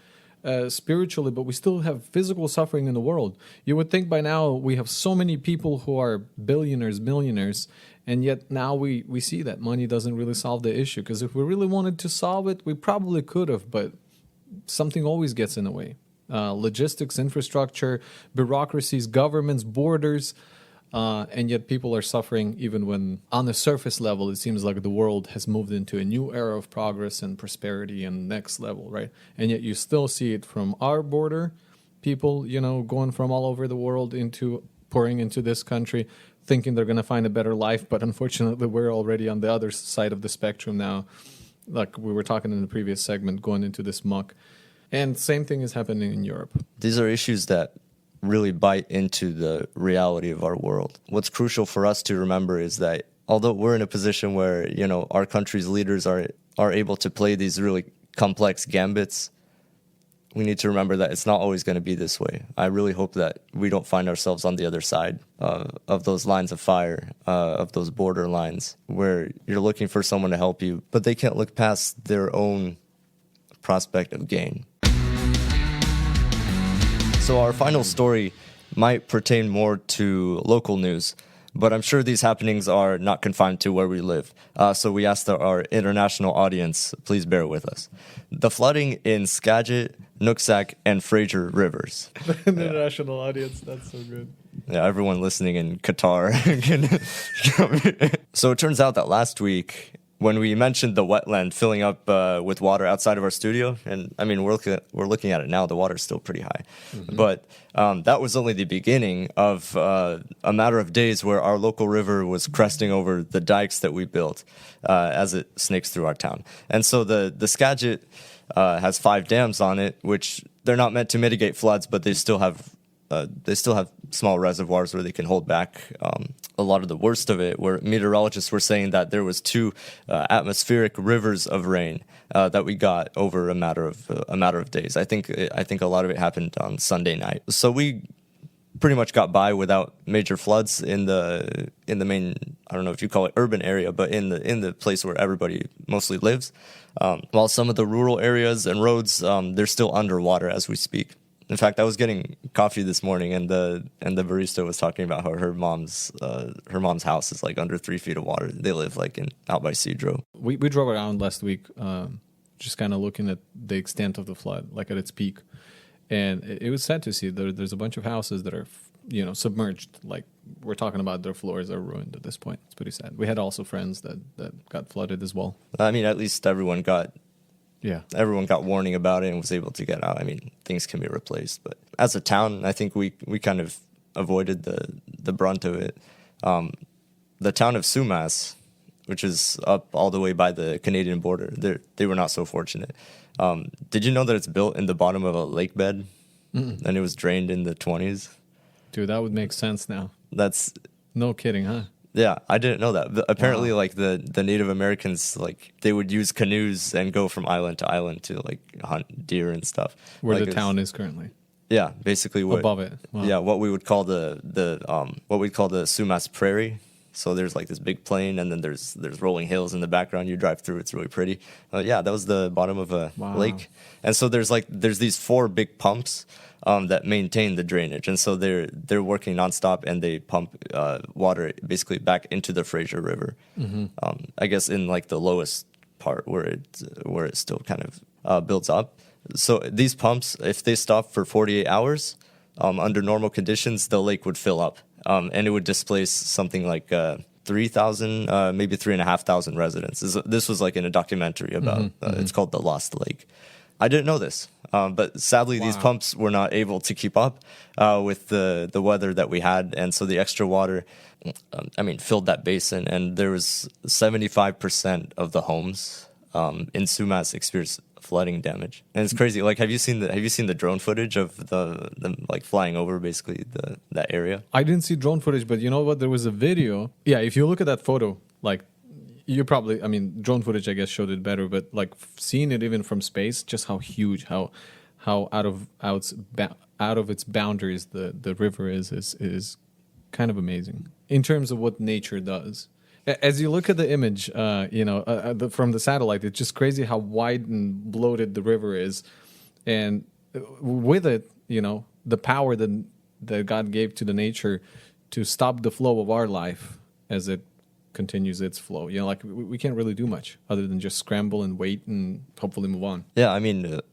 Speaker 1: spiritually, but we still have physical suffering in the world. You would think by now we have so many people who are billionaires, millionaires, and yet now we see that money doesn't really solve the issue. Because if we really wanted to solve it, we probably could have, but something always gets in the way. Logistics, infrastructure, bureaucracies, governments, borders. And yet people are suffering even when on the surface level it seems like the world has moved into a new era of progress and prosperity and next level, right? And yet you still see it from our border, people, going from all over the world pouring into this country, thinking they're going to find a better life. But unfortunately, we're already on the other side of the spectrum now. Like we were talking in the previous segment, going into this muck. And same thing is happening in Europe.
Speaker 2: These are issues that really bite into the reality of our world. What's crucial for us to remember is that although we're in a position where, our country's leaders are able to play these really complex gambits, we need to remember that it's not always going to be this way. I really hope that we don't find ourselves on the other side of those lines of fire, of those border lines, where you're looking for someone to help you, but they can't look past their own prospect of gain. So our final story might pertain more to local news, but I'm sure these happenings are not confined to where we live. So we asked our international audience, please bear with us. The flooding in Skagit, Nooksack, and Fraser rivers.
Speaker 1: International audience, that's so good.
Speaker 2: Yeah, everyone listening in Qatar. So it turns out that last week, when we mentioned the wetland filling up with water outside of our studio, and I mean, we're looking at it now, the water's still pretty high. But that was only the beginning of a matter of days where our local river was cresting over the dikes that we built as it snakes through our town. And so the Skagit has 5 dams on it, which they're not meant to mitigate floods, but they still have small reservoirs where they can hold back a lot of the worst of it, where meteorologists were saying that there was 2 atmospheric rivers of rain that we got over a matter of days. I think a lot of it happened on Sunday night. So we pretty much got by without major floods in the main, I don't know if you call it urban area, but in the place where everybody mostly lives. While some of the rural areas and roads, they're still underwater as we speak. In fact, I was getting coffee this morning, and the barista was talking about how her mom's house is like under 3 feet of water. They live like out by Cedro.
Speaker 1: We drove around last week, just kind of looking at the extent of the flood, like at its peak, and it was sad to see there's a bunch of houses that are submerged. Like we're talking about, their floors are ruined at this point. It's pretty sad. We had also friends that got flooded as well.
Speaker 2: I mean, at least everyone got warning about it and was able to get out. I mean, things can be replaced, but as a town, I think we kind of avoided the brunt of it. The town of Sumas, which is up all the way by the Canadian border, they were not so fortunate. Did you know that it's built in the bottom of a lake bed, and it was drained in the 1920s?
Speaker 1: Dude, that would make sense now.
Speaker 2: That's
Speaker 1: no kidding, huh?
Speaker 2: Yeah, I didn't know that. But apparently, like the Native Americans, like they would use canoes and go from island to island to like hunt deer and stuff.
Speaker 1: Where
Speaker 2: like
Speaker 1: the town is currently.
Speaker 2: Yeah, basically
Speaker 1: above it. Wow.
Speaker 2: Yeah, what we would call the Sumas Prairie. So there's like this big plain, and then there's rolling hills in the background. You drive through; it's really pretty. Yeah, that was the bottom of a lake, and so there's these 4 big pumps that maintain the drainage, and so they're working nonstop, and they pump water basically back into the Fraser River. I guess in like the lowest part where it still kind of builds up. So these pumps, if they stop for 48 hours, under normal conditions, the lake would fill up. And it would displace something like 3,000, maybe 3,500 residents. This was like in a documentary about, it's called The Lost Lake. I didn't know this, but sadly these pumps were not able to keep up with the weather that we had. And so the extra water, filled that basin, and there was 75% of the homes in Sumas experienced flooding damage. And it's crazy. Like, have you seen the drone footage of them like flying over basically that area?
Speaker 1: I didn't see drone footage, but you know what? There was a video. Yeah, if you look at that photo, like you probably, drone footage I guess showed it better, but like seeing it even from space, just how huge, how out of its boundaries the river is kind of amazing in terms of what nature does. As you look at the image, from the satellite, it's just crazy how wide and bloated the river is, and with it, the power that God gave to the nature to stop the flow of our life as it continues its flow. We can't really do much other than just scramble and wait and hopefully move on.
Speaker 2: Yeah,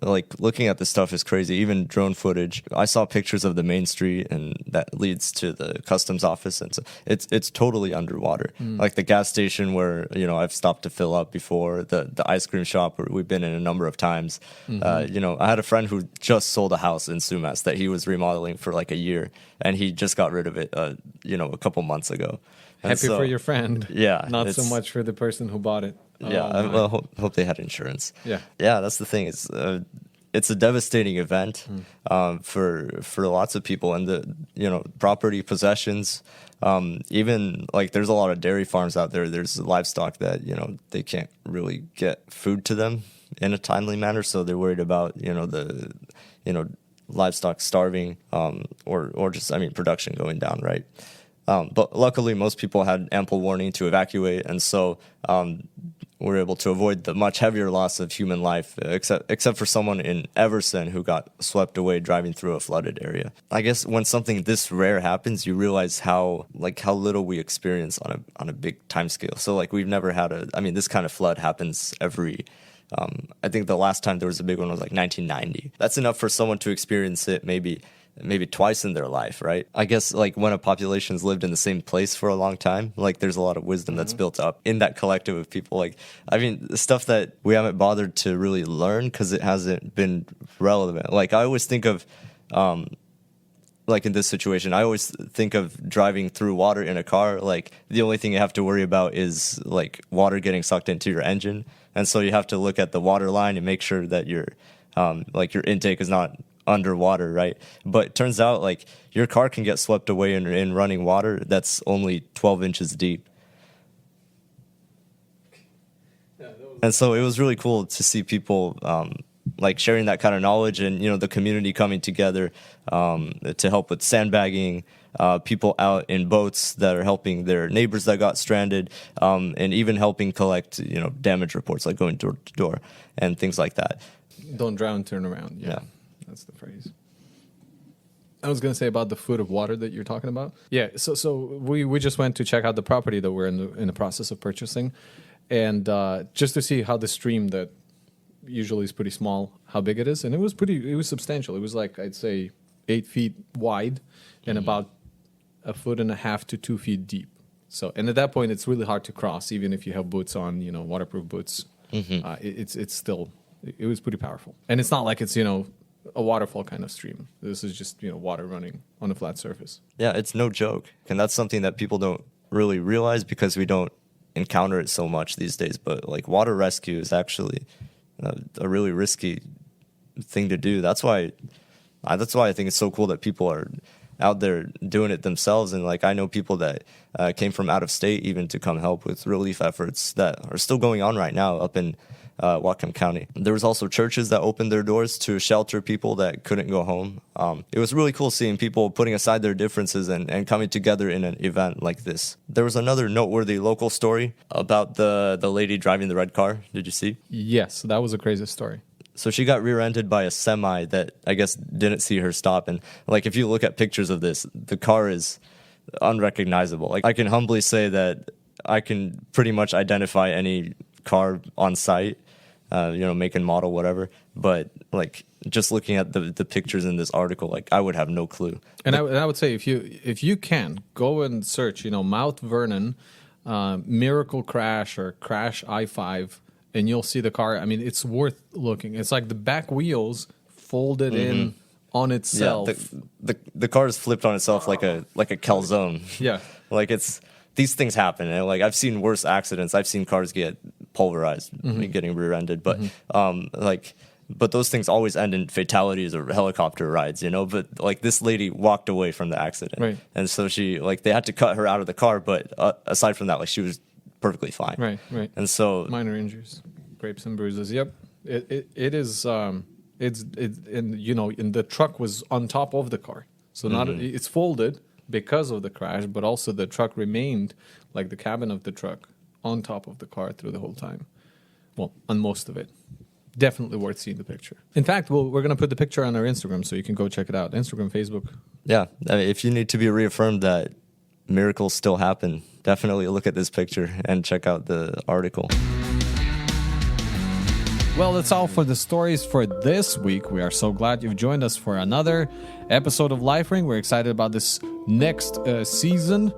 Speaker 2: like looking at this stuff is crazy. Even drone footage. I saw pictures of the main street, and that leads to the customs office, and so it's totally underwater. Like the gas station where I've stopped to fill up before, the ice cream shop where we've been in a number of times. I had a friend who just sold a house in Sumas that he was remodeling for like a year, and he just got rid of it a couple months ago. And
Speaker 1: Happy for your friend.
Speaker 2: Yeah.
Speaker 1: Not so much for the person who bought it.
Speaker 2: Yeah. Hope they had insurance.
Speaker 1: Yeah.
Speaker 2: Yeah, that's the thing. It's a devastating event for lots of people, and the property possessions. Even like there's a lot of dairy farms out there. There's livestock that they can't really get food to them in a timely manner, so they're worried about the livestock starving or just production going down, right? But luckily, most people had ample warning to evacuate, and so were able to avoid the much heavier loss of human life, except for someone in Everson who got swept away driving through a flooded area. I guess when something this rare happens, you realize how little we experience on a big time scale. So like we've never had this kind of flood happens every. I think the last time there was a big one was like 1990. That's enough for someone to experience it maybe twice in their life, right? I guess like when a population's lived in the same place for a long time, like there's a lot of wisdom that's built up in that collective of people. Like, I mean, the stuff that we haven't bothered to really learn because it hasn't been relevant. Like I always think of, like in this situation, I always think of driving through water in a car. Like the only thing you have to worry about is like water getting sucked into your engine. And so you have to look at the water line and make sure that your intake is not underwater, right? But it turns out like your car can get swept away in running water that's only 12 inches deep. And so it was really cool to see people like sharing that kind of knowledge, and the community coming together to help with sandbagging, people out in boats that are helping their neighbors that got stranded, and even helping collect damage reports, like going door to door and things like that.
Speaker 1: Don't drown, turn around. Yeah. That's the phrase. I was going to say about the foot of water that you're talking about. Yeah, so we just went to check out the property that we're in the process of purchasing, and just to see how the stream that usually is pretty small, how big it is, and it was substantial. It was like, I'd say 8 feet wide and about 1.5 to 2 feet deep. So, and at that point, it's really hard to cross, even if you have boots on, waterproof boots. It's still, it was pretty powerful, and it's not like it's a waterfall kind of stream. This is just water running on a flat surface. Yeah,
Speaker 2: it's no joke, and that's something that people don't really realize because we don't encounter it so much these days. But like water rescue is actually a really risky thing to do. That's why I think it's so cool that people are out there doing it themselves. And like I know people that came from out of state even to come help with relief efforts that are still going on right now up in Whatcom County. There was also churches that opened their doors to shelter people that couldn't go home. It was really cool seeing people putting aside their differences and coming together in an event like this. There was another noteworthy local story about the lady driving the red car. Did you see?
Speaker 1: Yes, that was a crazy story.
Speaker 2: So she got rear-ended by a semi that I guess didn't see her stop. And like if you look at pictures of this, the car is unrecognizable. Like I can humbly say that I can pretty much identify any car on site. Make and model, whatever. But like just looking at the pictures in this article, like I would have no clue.
Speaker 1: And I would say if you can go and search, Mount Vernon, Miracle Crash or Crash I-5, and you'll see the car. I mean, it's worth looking. It's like the back wheels folded in on itself.
Speaker 2: Yeah, the car is flipped on itself like a calzone.
Speaker 1: Yeah,
Speaker 2: like these things happen. And like I've seen worse accidents. I've seen cars get pulverized, getting rear-ended, but but those things always end in fatalities or helicopter rides, But like this lady walked away from the accident,
Speaker 1: right? And
Speaker 2: so she they had to cut her out of the car, but aside from that, like she was perfectly fine,
Speaker 1: right.
Speaker 2: And so
Speaker 1: minor injuries, scrapes and bruises. Yep, it is. And the truck was on top of the car, so it's folded because of the crash, but also the truck remained, like the cabin of the truck, on top of the car through the whole time. Well, on most of it. Definitely worth seeing the picture. In fact, we're going to put the picture on our Instagram, so you can go check it out. Instagram, Facebook.
Speaker 2: Yeah, if you need to be reaffirmed that miracles still happen, definitely look at this picture and check out the article.
Speaker 1: Well, that's all for the stories for this week. We are so glad you've joined us for another episode of Life Ring. We're excited about this next season.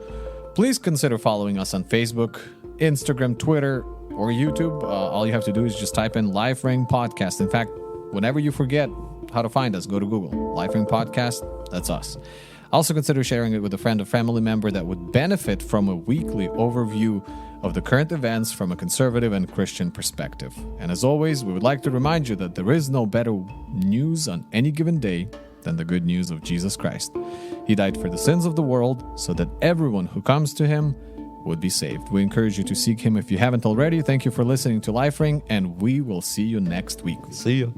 Speaker 1: Please consider following us on Facebook, Instagram, Twitter, or YouTube. All you have to do is just type in Life Ring Podcast. In fact, whenever you forget how to find us, go to Google. Life Ring Podcast, that's us. Also consider sharing it with a friend or family member that would benefit from a weekly overview of the current events from a conservative and Christian perspective. And as always, we would like to remind you that there is no better news on any given day than the good news of Jesus Christ. He died for the sins of the world so that everyone who comes to him would be saved. We encourage you to seek him if you haven't already. Thank you for listening to Life Ring, and we will see you next week.
Speaker 2: See you.